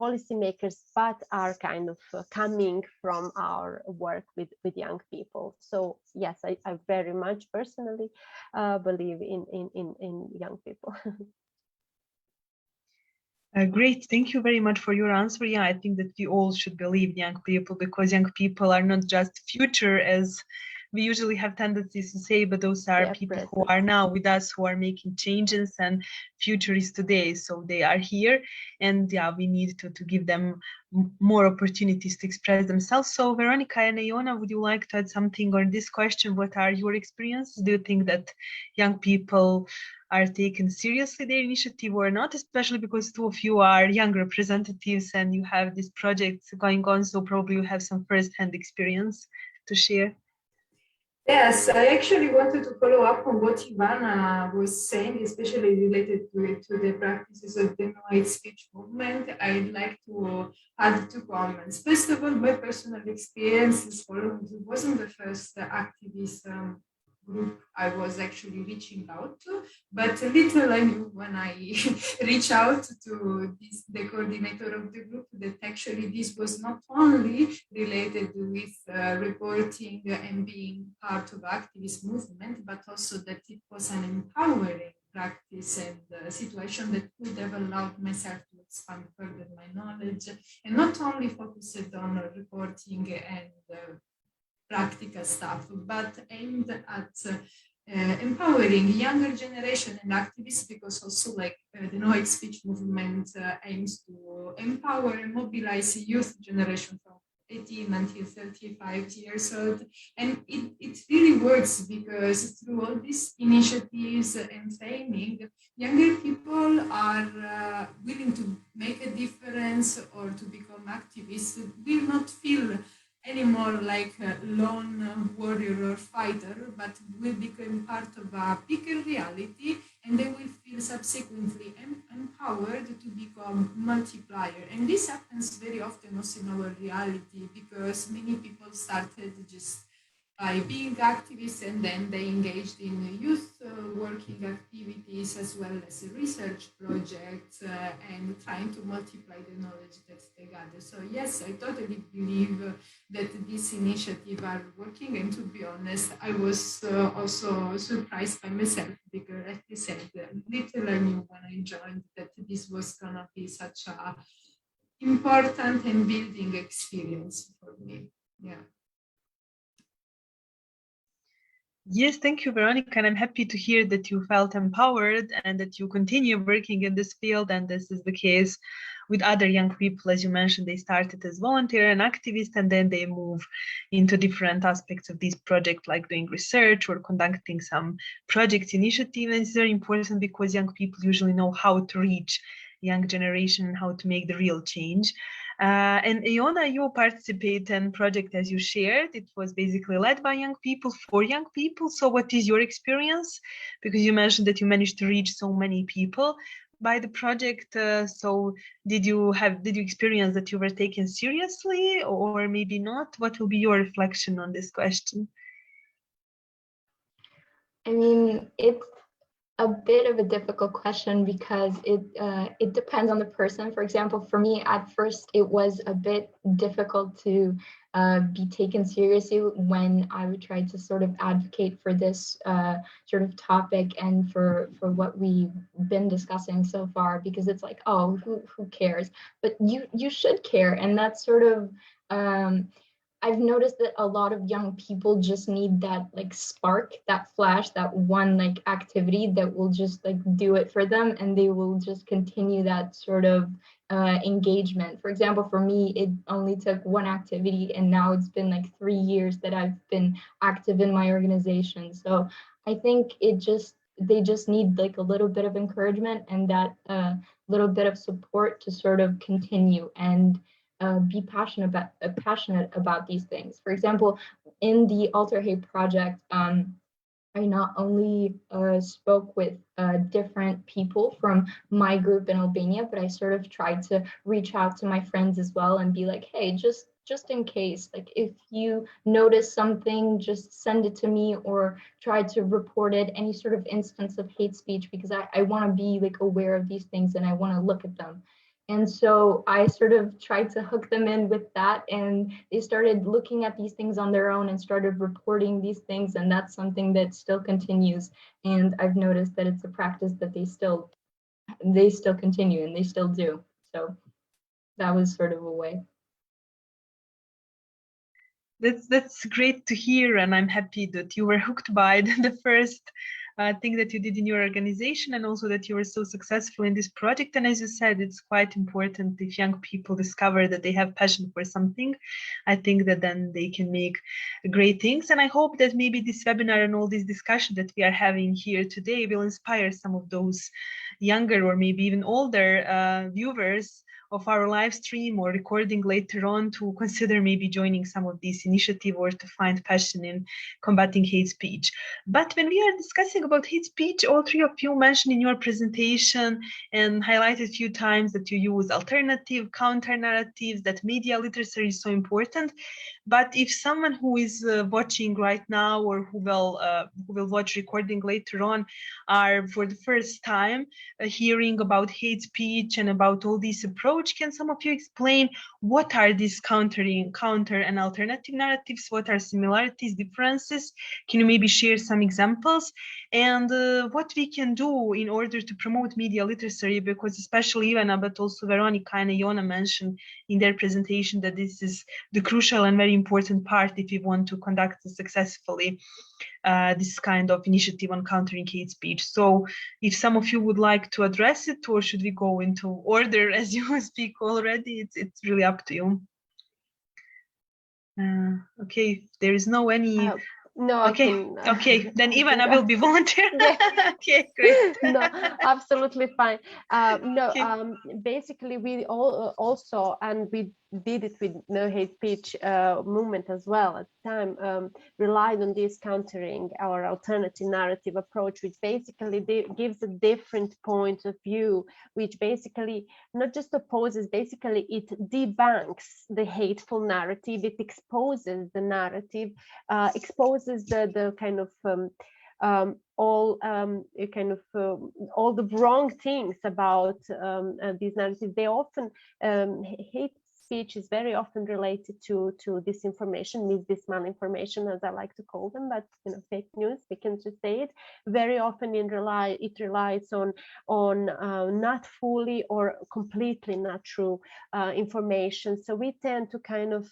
policymakers, but are kind of coming from our work with young people. So yes, I very much personally believe in young people. Great, thank you very much for your answer. Yeah, I think that we all should believe young people, because young people are not just future, as we usually have tendencies to say, but those are people who are now with us, who are making changes, and future is today. So they are here, and yeah, we need to give them more opportunities to express themselves. So Veronica and Iona, would you like to add something on this question? What are your experiences? Do you think that young people are taken seriously their initiative or not, especially because two of you are young representatives and you have this project going on, so probably you have some first-hand experience to share? Yes, I actually wanted to follow up on what Ivana was saying, especially related to the practices of the no hate speech movement. I'd like to add 2 comments. First of all, my personal experience is following. It wasn't the first activist group I was actually reaching out to, but little I knew when I reached out to the coordinator of the group, that actually this was not only related with reporting and being part of activist movement, but also that it was an empowering practice and situation that could have allowed myself to expand further my knowledge, and not only focused on reporting and practical stuff, but aimed at empowering younger generation and activists, because also like the no hate speech movement aims to empower and mobilize youth generation from 18 until 35 years old. And it really works, because through all these initiatives and framing, younger people are willing to make a difference or to become activists, will not feel anymore like a lone warrior or fighter, but will become part of a bigger reality, and they will feel subsequently empowered to become multiplier. And this happens very often also in our reality, because many people started just by being activists, and then they engaged in youth working activities as well as research projects and trying to multiply the knowledge that they gather. So yes, I totally believe that these initiatives are working, and to be honest, I was also surprised by myself, because like you said, little I knew when I joined that this was gonna be such a important and building experience for me. Yeah. Yes, thank you, Veronica. And I'm happy to hear that you felt empowered and that you continue working in this field. And this is the case with other young people. As you mentioned, they started as volunteer and activist, and then they move into different aspects of this project, like doing research or conducting some project initiative. And it's very important, because young people usually know how to reach young generation and how to make the real change. And Iona, you participate in project, as you shared. It was basically led by young people for young people. So what is your experience? Because you mentioned that you managed to reach so many people by the project. So did you experience that you were taken seriously, or maybe not? What will be your reflection on this question? I mean, it's a bit of a difficult question, because it depends on the person. For example, for me, at first, it was a bit difficult to be taken seriously when I would try to sort of advocate for this sort of topic and for what we've been discussing so far, because it's like, oh, who cares? But you should care, and that's sort of I've noticed that a lot of young people just need that like spark, that flash, that one like activity that will just like do it for them, and they will just continue that sort of engagement. For example, for me, it only took one activity, and now it's been like 3 years that I've been active in my organization. So I think they just need like a little bit of encouragement and that little bit of support to sort of continue and be passionate about these things. For example, in the Alter Hate project, I not only spoke with different people from my group in Albania, but I sort of tried to reach out to my friends as well and be like, hey, just in case, like if you notice something, just send it to me, or try to report it, any sort of instance of hate speech, because I want to be like aware of these things and I want to look at them. And so I sort of tried to hook them in with that, and they started looking at these things on their own and started reporting these things, and that's something that still continues. And I've noticed that it's a practice that they still continue and they still do. So that was sort of a way. That's great to hear, and I'm happy that you were hooked by the first thing that you did in your organization, and also that you were so successful in this project. And as you said, it's quite important if young people discover that they have passion for something. I think that then they can make great things. And I hope that maybe this webinar and all this discussion that we are having here today will inspire some of those younger or maybe even older viewers of our live stream or recording later on to consider maybe joining some of these initiatives or to find passion in combating hate speech. But when we are discussing about hate speech, all three of you mentioned in your presentation and highlighted a few times that you use alternative, counter narratives, that media literacy is so important. But if someone who is watching right now or who will watch recording later on are for the first time hearing about hate speech and about all these approaches, approach, can some of you explain what are these counter and alternative narratives? What are similarities, differences? Can you maybe share some examples? And what we can do in order to promote media literacy, because especially Iona, but also Veronica and Iona mentioned in their presentation that this is the crucial and very important part if we want to conduct successfully this kind of initiative on countering hate speech. So if some of you would like to address it, or should we go into order as you speak already? It's really up to you. Okay, there is no any... No, okay, I can. Okay, then Ivana will be volunteer. Yeah. Okay, great. No, absolutely fine. No, Okay. basically we all also, and we did it with No Hate Speech movement as well at the time, relied on this countering our alternative narrative approach, which basically gives a different point of view, which basically not just opposes, basically it debunks the hateful narrative, it exposes the narrative, exposes the kind of all the wrong things about these narratives. They often hate speech is very often related to disinformation, malinformation, as I like to call them, but fake news, we can just say it. Very often it relies on not fully or completely not true information. So we tend to kind of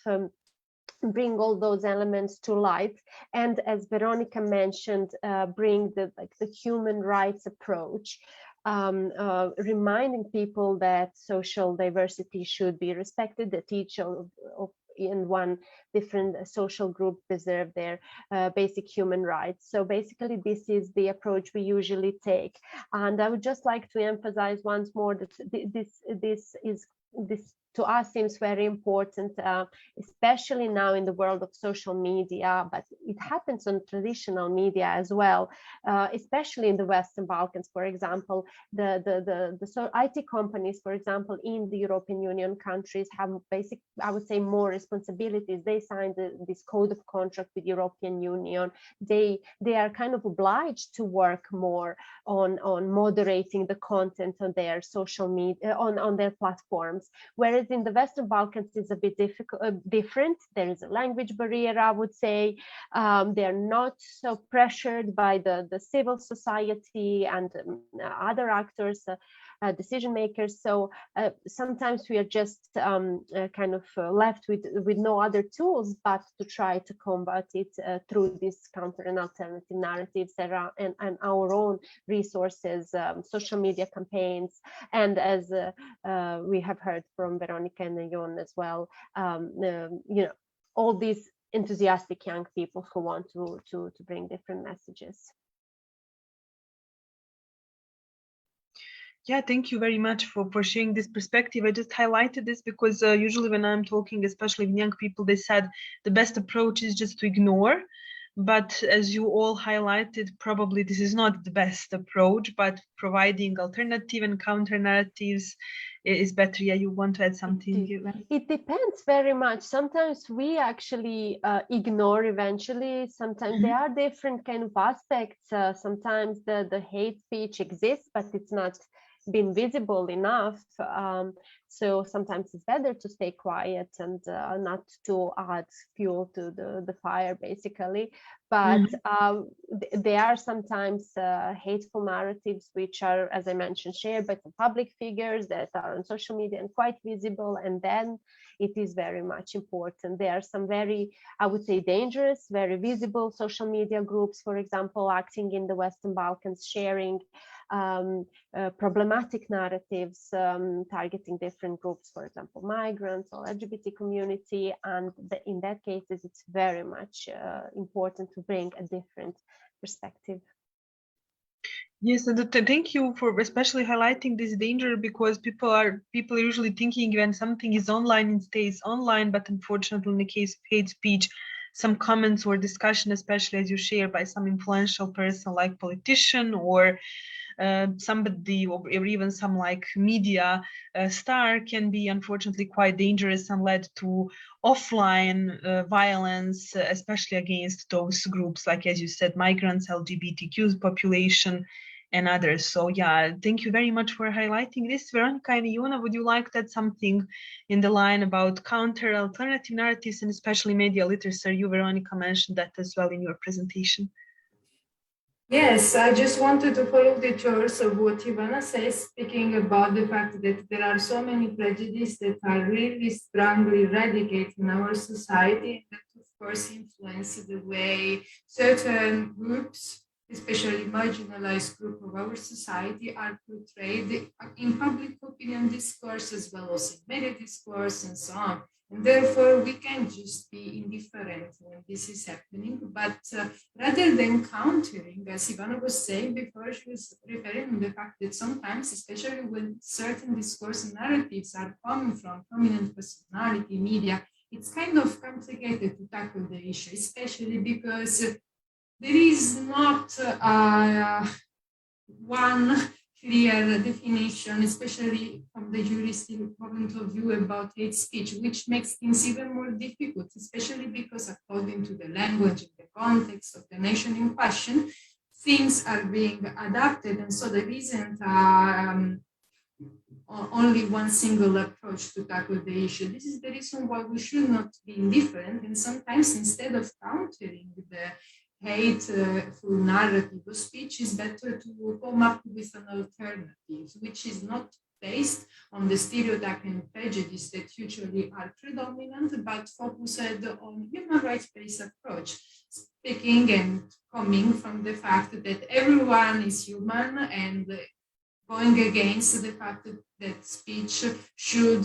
bring all those elements to light, and as Veronica mentioned, bring the human rights approach, reminding people that social diversity should be respected, that each in one different social group deserve their basic human rights. So basically this is the approach we usually take, and I would just like to emphasize once more that this to us seems very important, especially now in the world of social media, but it happens on traditional media as well, especially in the Western Balkans. For example, the IT companies, for example, in the European Union countries have basic, I would say, more responsibilities. They signed this code of conduct with European Union. They are kind of obliged to work more on moderating the content on their social media, on their platforms, whereas in the Western Balkans it's a bit different. There is a language barrier, I would say. They're not so pressured by the civil society and other actors, decision makers. So sometimes we are just kind of left with no other tools but to try to combat it through this counter and alternative narratives and our own resources, social media campaigns, and as we have heard from Veronica and Iona as well, all these enthusiastic young people who want to bring different messages. Yeah, thank you very much for sharing this perspective. I just highlighted this because usually when I'm talking, especially with young people, they said the best approach is just to ignore. But as you all highlighted, probably this is not the best approach, but providing alternative and counter narratives is better. Yeah, you want to add something? It depends very much. Sometimes we actually ignore eventually. Sometimes there are different kind of aspects. Sometimes the hate speech exists, but it's not been visible enough. So sometimes it's better to stay quiet and not to add fuel to the fire, basically. But there are sometimes hateful narratives which are, as I mentioned, shared by some public figures that are on social media and quite visible. And then it is very much important. There are some very, I would say, dangerous, very visible social media groups, for example, acting in the Western Balkans, sharing problematic narratives, targeting different groups, for example, migrants or LGBT community. And in that cases, it's very much important to bring a different perspective. Yes, and thank you for especially highlighting this danger, because people are usually thinking when something is online, it stays online. But unfortunately, in the case of hate speech, some comments or discussion, especially as you share by some influential person like politician or somebody, or even some like media star, can be unfortunately quite dangerous and led to offline violence, especially against those groups, like as you said, migrants, LGBTQ population. and others. So yeah, thank you very much for highlighting this. Veronica and Iona, would you like to add something in the line about counter alternative narratives and especially media literacy? You, Veronica, mentioned that as well in your presentation. Yes, I just wanted to follow the choice of what Ivana says, speaking about the fact that there are so many prejudices that are really strongly eradicated in our society, that of course influence the way certain groups, especially marginalized group of our society, are portrayed in public opinion discourse as well as in media discourse and so on. And therefore, we can just be indifferent when this is happening. But rather than countering, as Ivana was saying before, she was referring to the fact that sometimes, especially when certain discourse and narratives are coming from prominent personality, media, it's kind of complicated to tackle the issue, especially because there is not one clear definition, especially from the juristic point of view about hate speech, which makes things even more difficult, especially because according to the language and the context of the nation in question, things are being adapted. And so there isn't only one single approach to tackle the issue. This is the reason why we should not be indifferent. And sometimes instead of countering the hateful narrative of speech, is better to come up with an alternative, which is not based on the stereotype and prejudice that usually are predominant, but focused on human rights-based approach, speaking and coming from the fact that everyone is human and going against the fact that speech should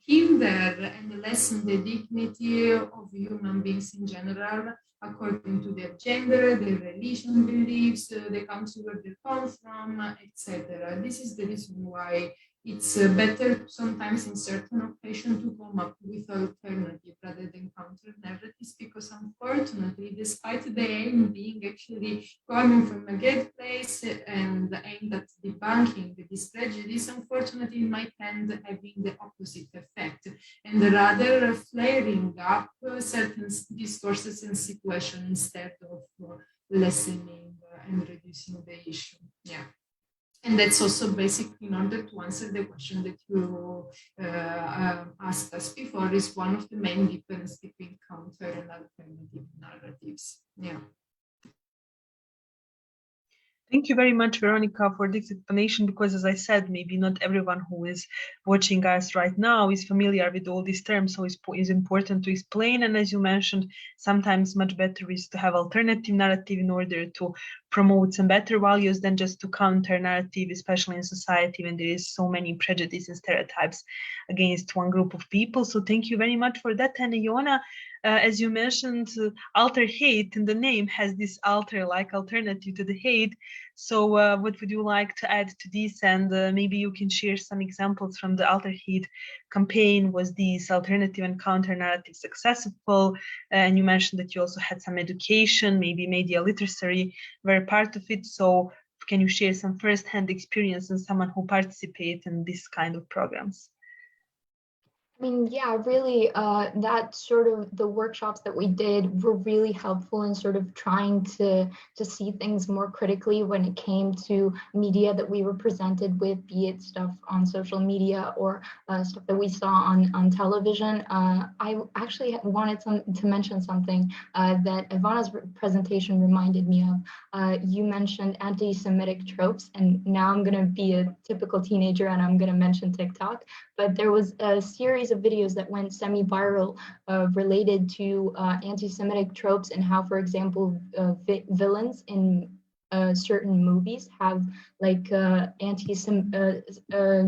hinder and lessen the dignity of human beings in general, according to their gender, their religion beliefs, the country where they come from, etc. This is the reason why it's better sometimes in certain occasions to come up with alternative rather than counter narratives, because unfortunately, despite the aim being actually coming from a good place and aimed at debunking this prejudice, unfortunately it might end having the opposite effect and rather flaring up certain discourses and situations instead of lessening and reducing the issue. Yeah. And that's also basically in order to answer the question that you asked us before, is one of the main differences between counter and alternative narratives. Yeah. Thank you very much, Veronica, for this explanation, because as I said, maybe not everyone who is watching us right now is familiar with all these terms, so it's important to explain. And as you mentioned, sometimes much better is to have alternative narrative in order to promote some better values than just to counter narrative, especially in society when there is so many prejudices and stereotypes against one group of people. So thank you very much for that. And Iona, as you mentioned, alter hate in the name has this alter like alternative to the hate. So what would you like to add to this? And maybe you can share some examples from the alter hate campaign. Was this alternative and counter narrative successful? And you mentioned that you also had some education, maybe media literacy were part of it. So can you share some first-hand experience and someone who participates in this kind of programs? I mean, yeah, really, that sort of the workshops that we did were really helpful in sort of trying to see things more critically when it came to media that we were presented with, be it stuff on social media or stuff that we saw on television. I actually wanted to mention something that Ivana's presentation reminded me of. You mentioned anti-Semitic tropes, and now I'm going to be a typical teenager and I'm going to mention TikTok. But there was a series of videos that went semi-viral related to anti-Semitic tropes and how, for example, villains in certain movies have like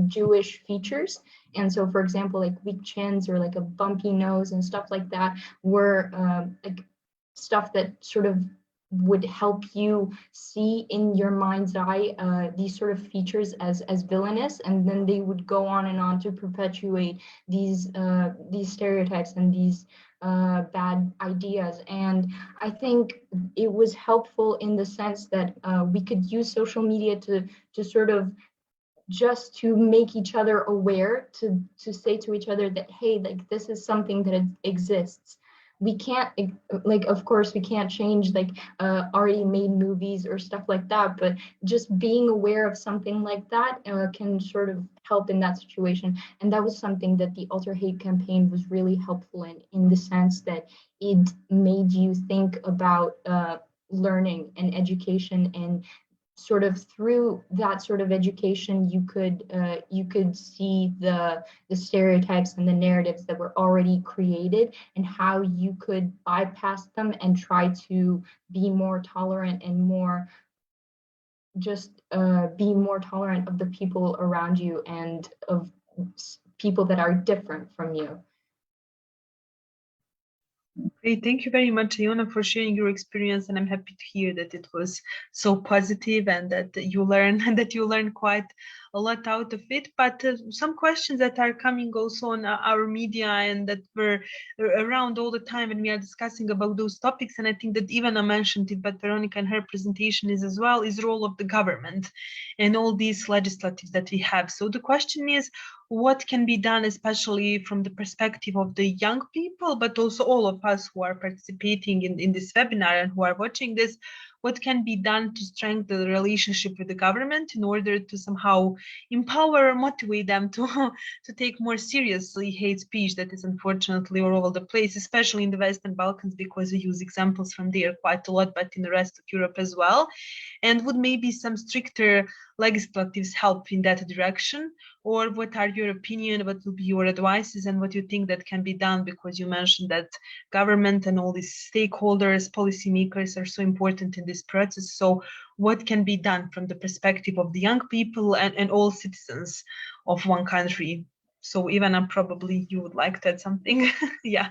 Jewish features. And so, for example, like weak chins or like a bumpy nose and stuff like that were like stuff that sort of would help you see in your mind's eye these sort of features as villainous, and then they would go on and on to perpetuate these stereotypes and these bad ideas. And I think it was helpful in the sense that we could use social media to sort of just to make each other aware, to say to each other that, hey, like this is something that exists. we can't, like, of course, we can't change like already made movies or stuff like that, but just being aware of something like that can sort of help in that situation. And that was something that the Alter Hate campaign was really helpful in the sense that it made you think about learning and education, and sort of through that sort of education, you could see the stereotypes and the narratives that were already created, and how you could bypass them and try to be more tolerant and more just be more tolerant of the people around you and of people that are different from you. Great, thank you very much, Iona, for sharing your experience, and I'm happy to hear that it was so positive and that you learn quite a lot out of it. But some questions that are coming also on our media and that were around all the time when we are discussing about those topics, and I think that Ivana mentioned it, but Veronica in her presentation is as well, is the role of the government and all these legislatives that we have. So the question is, what can be done, especially from the perspective of the young people, but also all of us who are participating in this webinar and who are watching this, what can be done to strengthen the relationship with the government in order to somehow empower or motivate them to take more seriously hate speech that is unfortunately all over the place, especially in the Western Balkans, because we use examples from there quite a lot, but in the rest of Europe as well. And would maybe some stricter legislatives help in that direction? Or what are your opinion, what will be your advices, and what you think that can be done? Because you mentioned that government and all these stakeholders, policymakers are so important in this process. So what can be done from the perspective of the young people and all citizens of one country? So Ivana, probably you would like to add something. Yeah.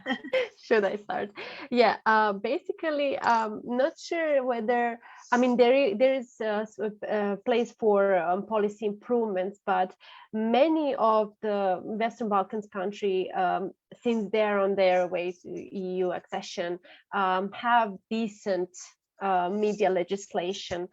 Should I start? Yeah, basically, not sure whether, I mean, there is a place for policy improvements, but many of the Western Balkans country, since they're on their way to EU accession, have decent media legislation.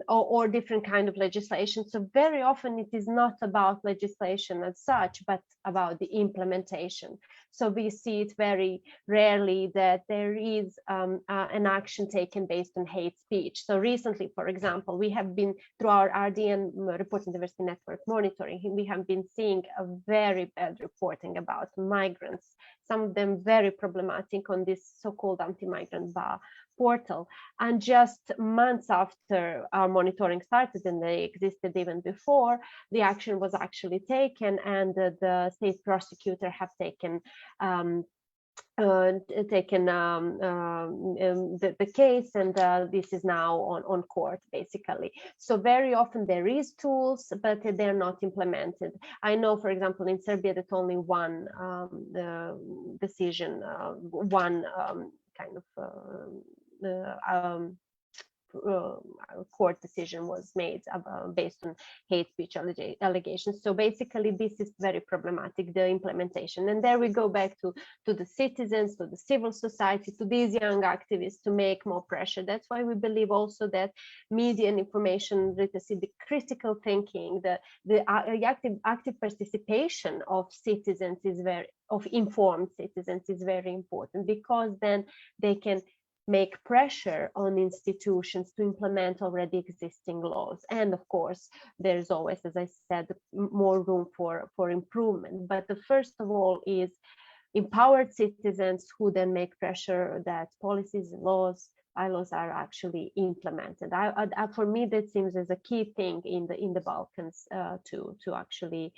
Or different kind of legislation. So very often it is not about legislation as such, but about the implementation. So we see it very rarely that there is an action taken based on hate speech. So recently, for example, we have been, through our RDN, Reporting Diversity Network monitoring, we have been seeing a very bad reporting about migrants, some of them very problematic on this so-called anti-migrant portal. And just months after our monitoring started, and they existed even before, the action was actually taken, and the state prosecutor have taken the case, and this is now on court, basically. So very often there is tools, but they're not implemented. I know, for example, in Serbia, that only one decision, one kind of court decision was made based on hate speech allegations. So basically, this is very problematic, the implementation. And there we go back to the citizens, to the civil society, to these young activists to make more pressure. That's why we believe also that media and information literacy, the critical thinking, the active participation of citizens of informed citizens is very important, because then they can make pressure on institutions to implement already existing laws. And of course, there's always, as I said, more room for improvement. But the first of all is empowered citizens who then make pressure that policies and bylaws are actually implemented. For me, that seems as a key thing in the Balkans to actually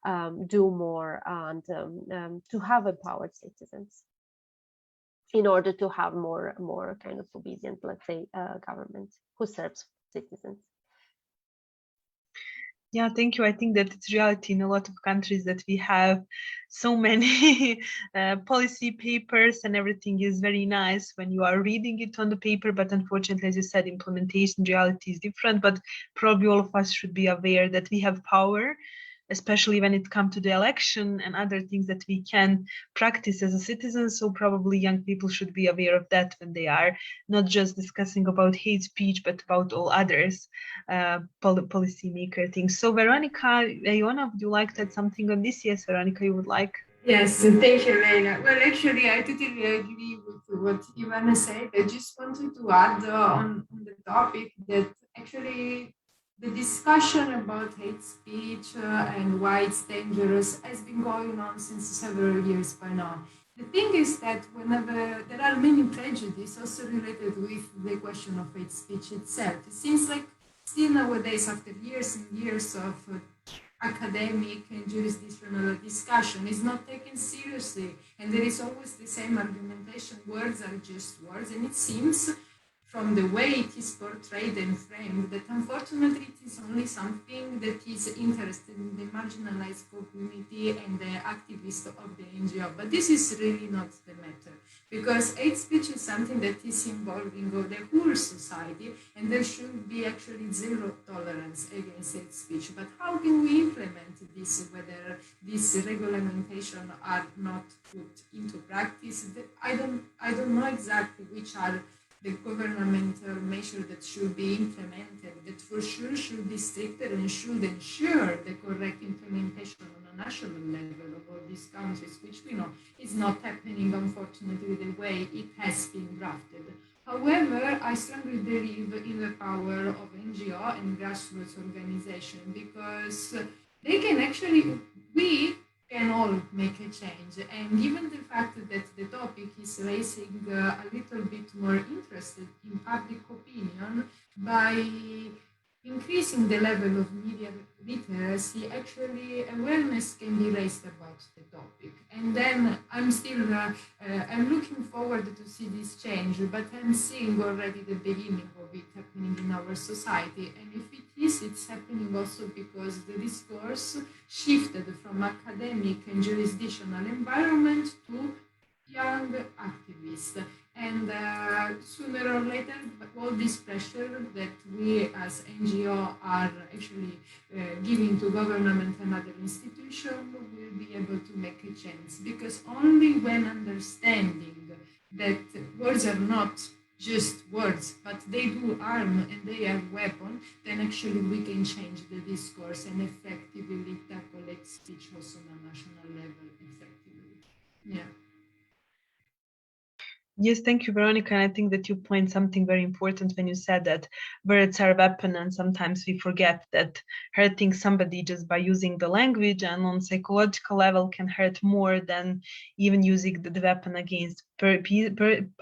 do more and to have empowered citizens, in order to have more kind of obedient, let's say, government who serves citizens. Yeah, thank you. I think that it's reality in a lot of countries that we have so many policy papers, and everything is very nice when you are reading it on the paper, but unfortunately, as you said, implementation reality is different. But probably all of us should be aware that we have power, especially when it comes to the election and other things that we can practice as a citizen. So probably young people should be aware of that when they are not just discussing about hate speech, but about all others policymaker things. So Veronica, Iona, would you like to add something on this? Yes, Veronica, you would like? Yes, thank you, Leila. Well, actually, I totally agree to what Iona said. I just wanted to add on the topic that actually the discussion about hate speech and why it's dangerous has been going on since several years by now. The thing is that whenever there are many prejudices also related with the question of hate speech itself, it seems like still nowadays, after years and years of academic and jurisdictional discussion, is not taken seriously, and there is always the same argumentation: words are just words. And it seems from the way it is portrayed and framed that unfortunately it is only something that is interested in the marginalized community and the activists of the NGO. But this is really not the matter, because hate speech is something that is involving the whole society, and there should be actually zero tolerance against hate speech. But how can we implement this, whether these regulation are not put into practice? I don't know exactly which are the governmental measures that should be implemented, that for sure should be stricter and should ensure the correct implementation on a national level of all these countries, which we know is not happening, unfortunately, the way it has been drafted. However, I strongly believe in the power of NGO and grassroots organization, because they can actually, we can all make a change. And given the fact that the topic is raising a little bit more interest in public opinion, by increasing the level of media literacy, actually awareness can be raised about the topic. And then I'm looking forward to see this change, but I'm seeing already the beginning of it happening in our society. And if it is, it's happening also because the discourse shifted from academic and jurisdictional environment to young activists. And sooner or later, all this pressure that we as NGO are actually giving to government and other institutions will be able to make a change. Because only when understanding that words are not just words, but they do harm and they are weapons, then actually we can change the discourse and effectively tackle hate speech also on a national level effectively. Yeah. Yes, thank you, Veronica. And I think that you point something very important when you said that words are a weapon, and sometimes we forget that hurting somebody just by using the language and on psychological level can hurt more than even using the weapon against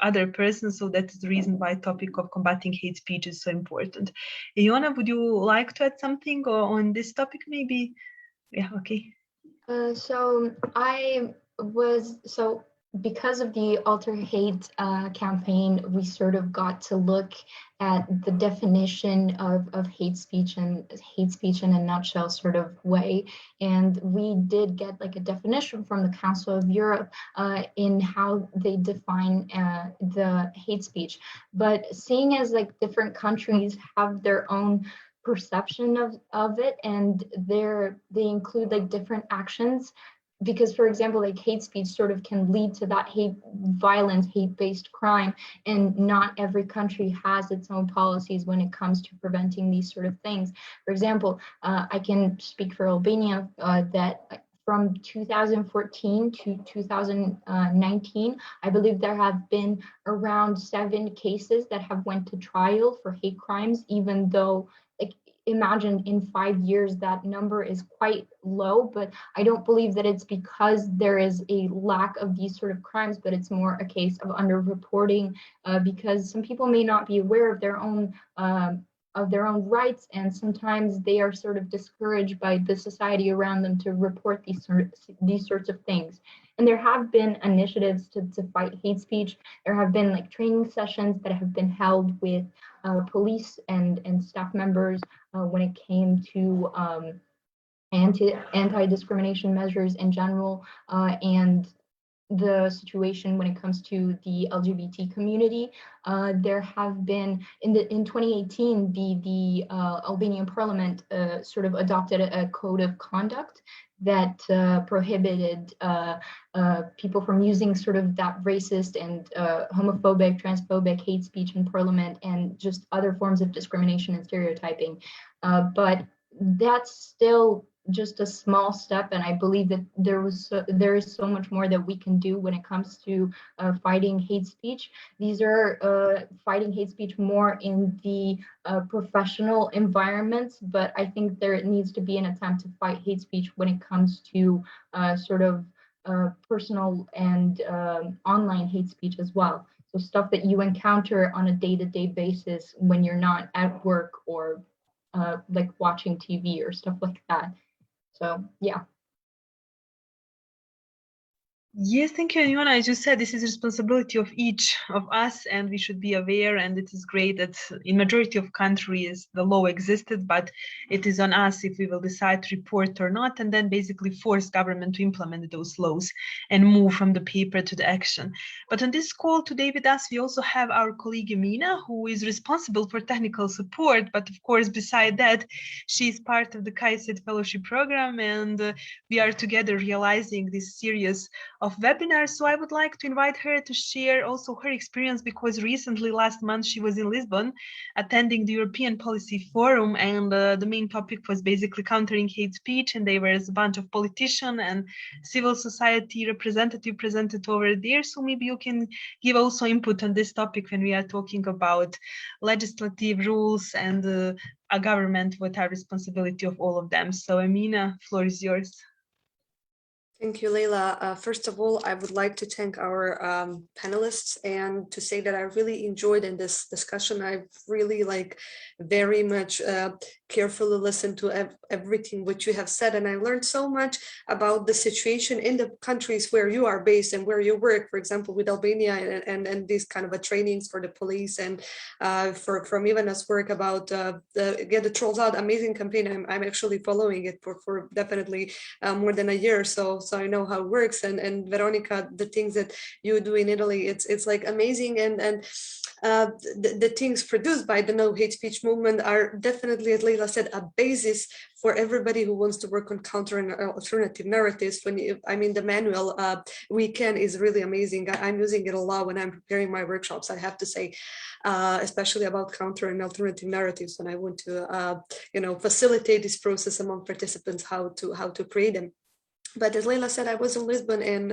other persons. So that is the reason why topic of combating hate speech is so important. Iona, would you like to add something on this topic maybe? Yeah, okay. Because of the Alter Hate campaign, we sort of got to look at the definition of hate speech and hate speech in a nutshell sort of way. And we did get like a definition from the Council of Europe in how they define the hate speech. But seeing as like different countries have their own perception of it, and they include like different actions, because for example, like hate speech sort of can lead to that violence, hate-based crime, and not every country has its own policies when it comes to preventing these sort of things. For example, I can speak for Albania that from 2014 to 2019, I believe there have been around 7 cases that have went to trial for hate crimes, even though imagine in 5 years that number is quite low. But I don't believe that it's because there is a lack of these sort of crimes, but it's more a case of underreporting, because some people may not be aware of their own rights, and sometimes they are sort of discouraged by the society around them to report these sorts of things. And there have been initiatives to fight hate speech. There have been like training sessions that have been held with police and staff members when it came to anti-discrimination measures in general, and the situation when it comes to the LGBT community. There have been in 2018, the Albanian parliament sort of adopted a code of conduct that prohibited people from using sort of that racist and homophobic, transphobic hate speech in parliament, and just other forms of discrimination and stereotyping. But that's still just a small step, and I believe that there is so much more that we can do when it comes to fighting hate speech. These are fighting hate speech more in the professional environments, but I think there needs to be an attempt to fight hate speech when it comes to sort of personal and online hate speech as well. So stuff that you encounter on a day-to-day basis when you're not at work or like watching TV or stuff like that. So yeah. Yes, thank you, Iona. As you said, this is a responsibility of each of us, and we should be aware. And it is great that in majority of countries the law existed, but it is on us if we will decide to report or not, and then basically force government to implement those laws and move from the paper to the action. But on this call today with us, we also have our colleague Emina, who is responsible for technical support. But of course, beside that, she is part of the KAICIID Fellowship program, and we are together realizing this series of webinars. So I would like to invite her to share also her experience, because recently, last month, she was in Lisbon attending the European Policy Forum, and the main topic was basically countering hate speech, and there was a bunch of politicians and civil society representative presented over there. So maybe you can give also input on this topic when we are talking about legislative rules and a government, what are responsibility of all of them. So Emina, floor is yours. Thank you, Leila. First of all, I would like to thank our panelists and to say that I really enjoyed in this discussion. I've really very much carefully listened to everything which you have said, and I learned so much about the situation in the countries where you are based and where you work, for example, with Albania and these kind of trainings for the police, and from Ivana's work about Get the Trolls Out, amazing campaign. I'm actually following it for definitely more than a year or so I know how it works. And Veronica, the things that you do in Italy, it's like amazing, and the things produced by the No Hate Speech movement are definitely, as Leila said, a basis for everybody who wants to work on countering alternative narratives. The manual We Can is really amazing. I'm using it a lot when I'm preparing my workshops, I have to say, especially about countering alternative narratives, when I want to facilitate this process among participants, how to create them. But as Leila said, I was in Lisbon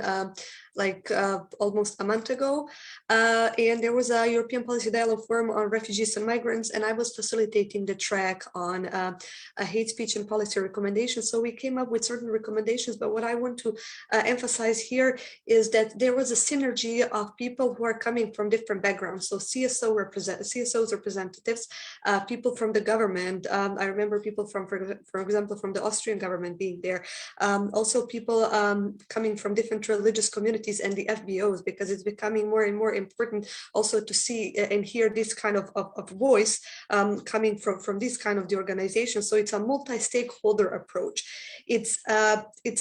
almost a month ago, and there was a European Policy Dialogue Forum on refugees and migrants, and I was facilitating the track on a hate speech and policy recommendations. So we came up with certain recommendations, but what I want to emphasize here is that there was a synergy of people who are coming from different backgrounds. So CSOs representatives, people from the government. I remember people from, for example, from the Austrian government being there. Also people coming from different religious communities and the FBOs, because it's becoming more and more important also to see and hear this kind of voice coming from this kind of the organization. So it's a multi-stakeholder approach. It's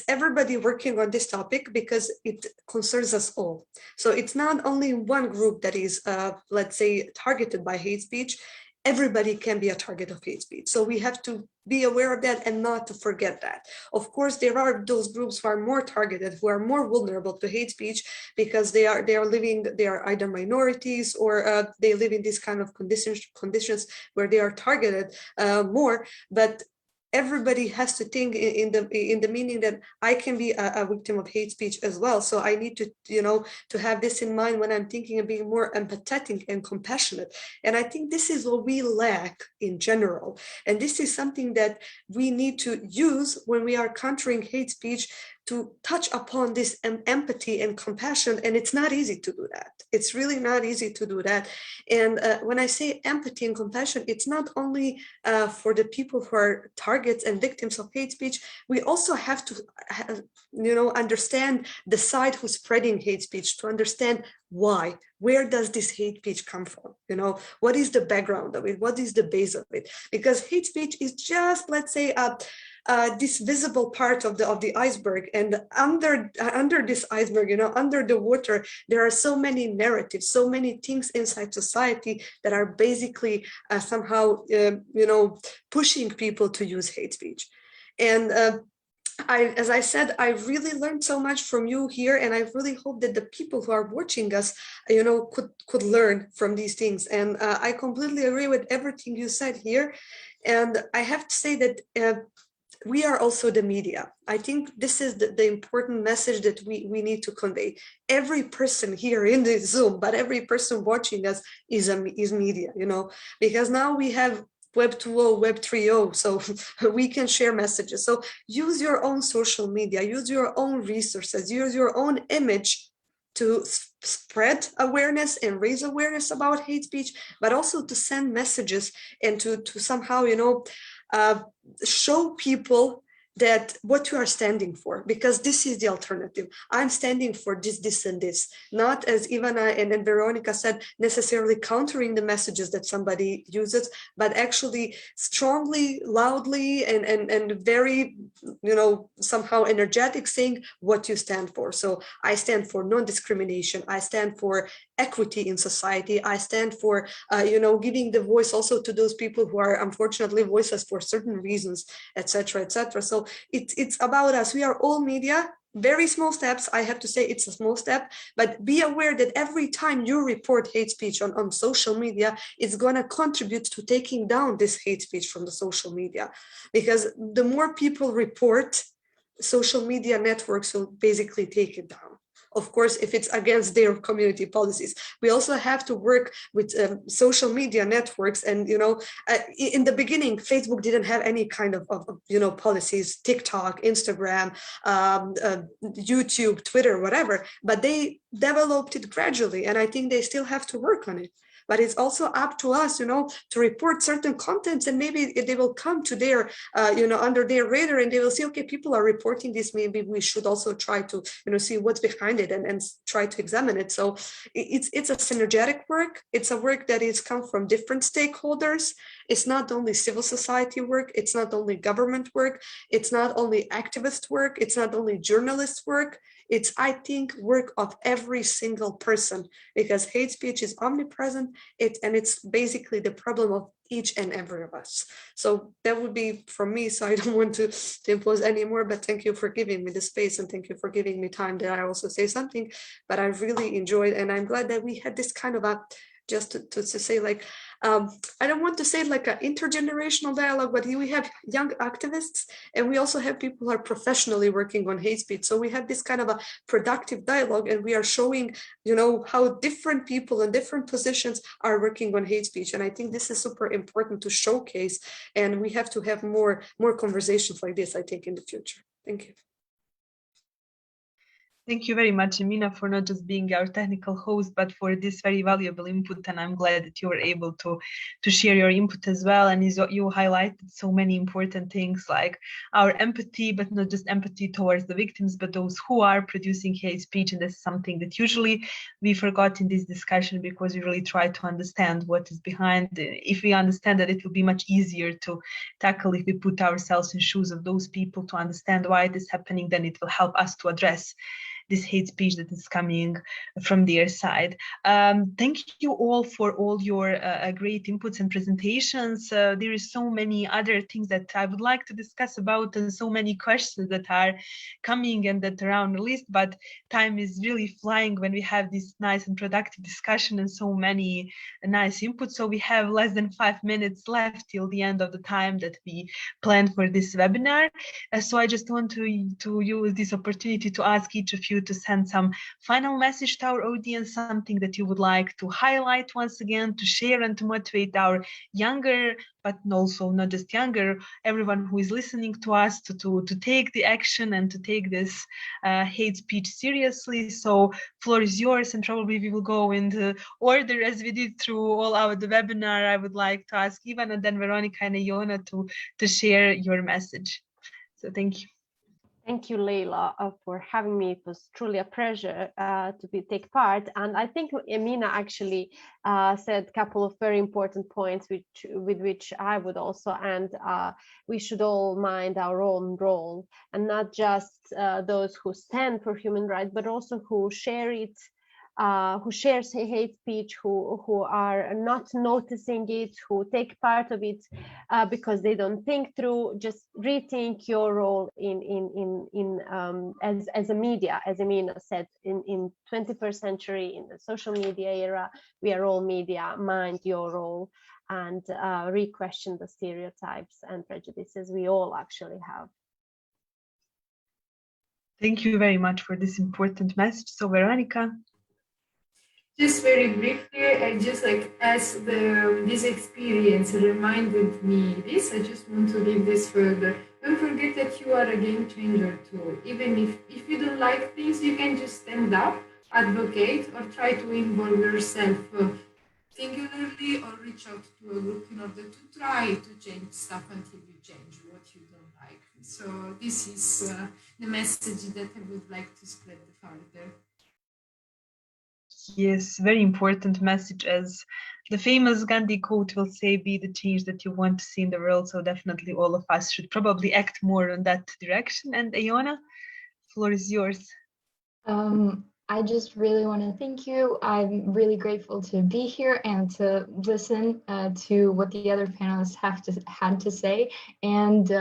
everybody working on this topic because it concerns us all. So it's not only one group that is, let's say, targeted by hate speech. Everybody can be a target of hate speech. So we have to be aware of that and not to forget that. Of course, there are those groups who are more targeted, who are more vulnerable to hate speech because they are either minorities or they live in these kind of conditions where they are targeted more. But everybody has to think in the meaning that I can be a victim of hate speech as well. So I need to have this in mind when I'm thinking of being more empathetic and compassionate. And I think this is what we lack in general. And this is something that we need to use when we are countering hate speech, to touch upon this empathy and compassion. And it's not easy to do that. It's really not easy to do that. And when I say empathy and compassion, it's not only for the people who are targets and victims of hate speech. We also have to, understand the side who's spreading hate speech, to understand why. Where does this hate speech come from? What is the background of it? What is the base of it? Because hate speech is just, let's say, this visible part of the iceberg, and under this iceberg, under the water, there are so many narratives, so many things inside society that are basically somehow pushing people to use hate speech. And as I said, I really learned so much from you here, and I really hope that the people who are watching us, could learn from these things. And I completely agree with everything you said here. And I have to say that we are also the media. I think this is the important message that we need to convey. Every person here in this Zoom, but every person watching us is media, you know, because now we have Web 2.0, Web 3.0, so we can share messages. So use your own social media, use your own resources, use your own image to spread awareness and raise awareness about hate speech, but also to send messages and to somehow, you know, show people that what you are standing for, because this is the alternative. I'm standing for this, and this, not, as Iona and then Veronica said, necessarily countering the messages that somebody uses, but actually strongly, loudly, and very, you know, somehow energetic, saying what you stand for. So I stand for non-discrimination. I stand for equity in society. I stand for, you know, giving the voice also to those people who are unfortunately voiceless for certain reasons, etc., etc. So it's about us. We are all media. Very small steps. I have to say it's a small step, but be aware that every time you report hate speech on social media, it's going to contribute to taking down this hate speech from the social media, because the more people report, social media networks will basically take it down. Of course, if it's against their community policies. We also have to work with social media networks. And, you know, in the beginning, Facebook didn't have any kind of you know, policies, TikTok, Instagram, YouTube, Twitter, whatever, but they developed it gradually. And I think they still have to work on it. But it's also up to us, you know, to report certain contents, and maybe they will come to their, you know, under their radar, and they will see, okay, people are reporting this. Maybe we should also try to, you know, see what's behind it and try to examine it. So it's a synergetic work. It's a work that is come from different stakeholders. It's not only civil society work. It's not only government work. It's not only activist work. It's not only journalist work. It's, I think, work of every single person, because hate speech is omnipresent. And it's basically the problem of each and every of us. So that would be from me. So I don't want to impose anymore, but thank you for giving me the space, and thank you for giving me time that I also say something. But I really enjoyed, and I'm glad that we had this kind of a, just to say, like, I don't want to say like an intergenerational dialogue, but we have young activists, and we also have people who are professionally working on hate speech. So we have this kind of a productive dialogue, and we are showing, you know, how different people in different positions are working on hate speech. And I think this is super important to showcase, and we have to have more conversations like this, I think, in the future. Thank you. Thank you very much, Emina, for not just being our technical host, but for this very valuable input. And I'm glad that you were able to share your input as well. And you highlighted so many important things, like our empathy, but not just empathy towards the victims, but those who are producing hate speech. And that's something that usually we forgot in this discussion, because we really try to understand what is behind. If we understand that, it will be much easier to tackle. If we put ourselves in shoes of those people to understand why it is happening, then it will help us to address this hate speech that is coming from their side. Thank you all for all your great inputs and presentations. There is so many other things that I would like to discuss about, and so many questions that are coming and that are on the list, but time is really flying when we have this nice and productive discussion and so many nice inputs. So we have less than 5 minutes left till the end of the time that we planned for this webinar. So I just want to use this opportunity to ask each of you to send some final message to our audience, something that you would like to highlight once again, to share and to motivate our younger, but also not just younger, everyone who is listening to us to take the action and to take this hate speech seriously. So floor is yours, and probably we will go in the order as we did through all the webinar. I would like to ask Ivan and then Veronica and Iona to share your message. So thank you. Thank you, Leila, for having me. It was truly a pleasure to take part. And I think Emina actually said a couple of very important points with which I would also end. We should all mind our own role, and not just those who stand for human rights, but also who share it, who shares hate speech, who are not noticing it, who take part of it because they don't think through. Just rethink your role as a media, as Emina said, in 21st century, in the social media era. We are all media. Mind your role and re-question the stereotypes and prejudices we all actually have. Thank you very much for this important message. So Veronica. Just very briefly, I just as this experience reminded me this, I just want to leave this further. Don't forget that you are a game changer too. Even if you don't like things, you can just stand up, advocate, or try to involve yourself singularly, or reach out to a group in order to try to change stuff until you change what you don't like. So this is the message that I would like to spread further. Yes, very important message. As the famous Gandhi quote will say, be the change that you want to see in the world. So definitely all of us should probably act more in that direction. And Iona, the floor is yours. I just really want to thank you. I'm really grateful to be here and to listen to what the other panelists had to say. And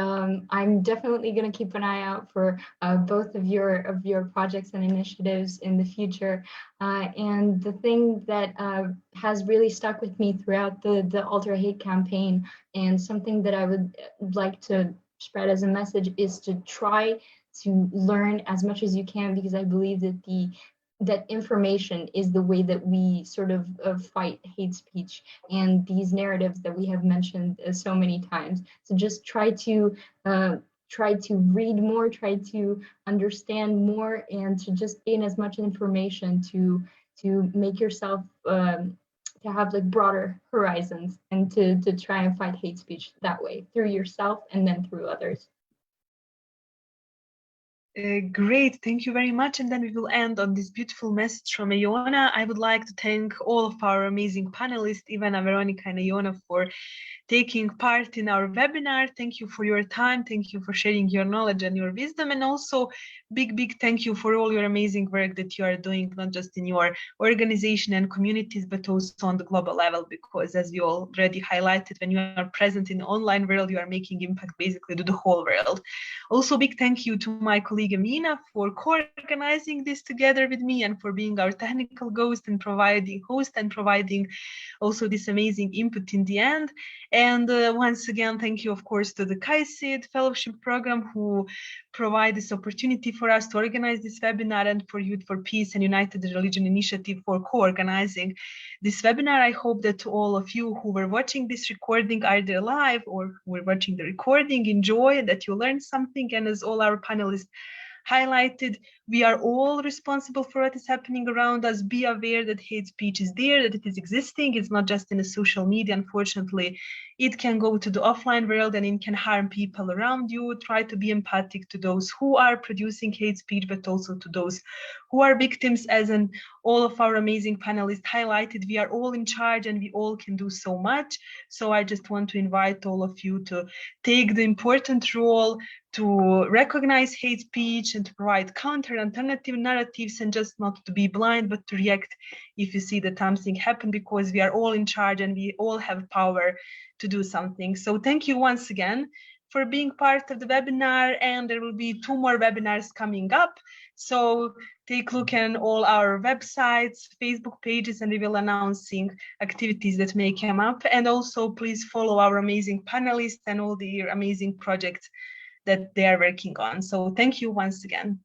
I'm definitely going to keep an eye out for both of your projects and initiatives in the future. And the thing that has really stuck with me throughout the Alter Hate campaign, and something that I would like to spread as a message, is to try to learn as much as you can, because I believe that that information is the way that we sort of fight hate speech and these narratives that we have mentioned so many times. So just try to read more, try to understand more, and to just gain as much information to make yourself to have like broader horizons, and to try and fight hate speech that way, through yourself and then through others. Great, thank you very much. And then we will end on this beautiful message from Iona. I would like to thank all of our amazing panelists, Ivana, Veronica, and Iona, for taking part in our webinar. Thank you for your time. Thank you for sharing your knowledge and your wisdom. And also big thank you for all your amazing work that you are doing, not just in your organization and communities, but also on the global level, because as you already highlighted, when you are present in the online world, you are making impact basically to the whole world. Also big thank you to my colleague Emina for co-organizing this together with me, and for being our technical host and providing also this amazing input in the end. And once again, thank you, of course, to the KAICIID Fellowship program, who provide this opportunity for us to organize this webinar, and for Youth for Peace and United Religion Initiative for co-organizing this webinar. I hope that all of you who were watching this recording, either live or who were watching the recording, enjoy, that you learned something. And as all our panelists highlighted, we are all responsible for what is happening around us. Be aware that hate speech is there, that it is existing. It's not just in the social media. Unfortunately, it can go to the offline world and it can harm people around you. Try to be empathic to those who are producing hate speech, but also to those who are victims. As in all of our amazing panelists highlighted, we are all in charge and we all can do so much. So I just want to invite all of you to take the important role to recognize hate speech and to provide counter alternative narratives, and just not to be blind, but to react if you see that something happened, because we are all in charge and we all have power to do something. So thank you once again for being part of the webinar, and there will be 2 more webinars coming up. So take a look at all our websites, Facebook pages, and we will announcing activities that may come up. And also please follow our amazing panelists and all the amazing projects that they are working on. So thank you once again.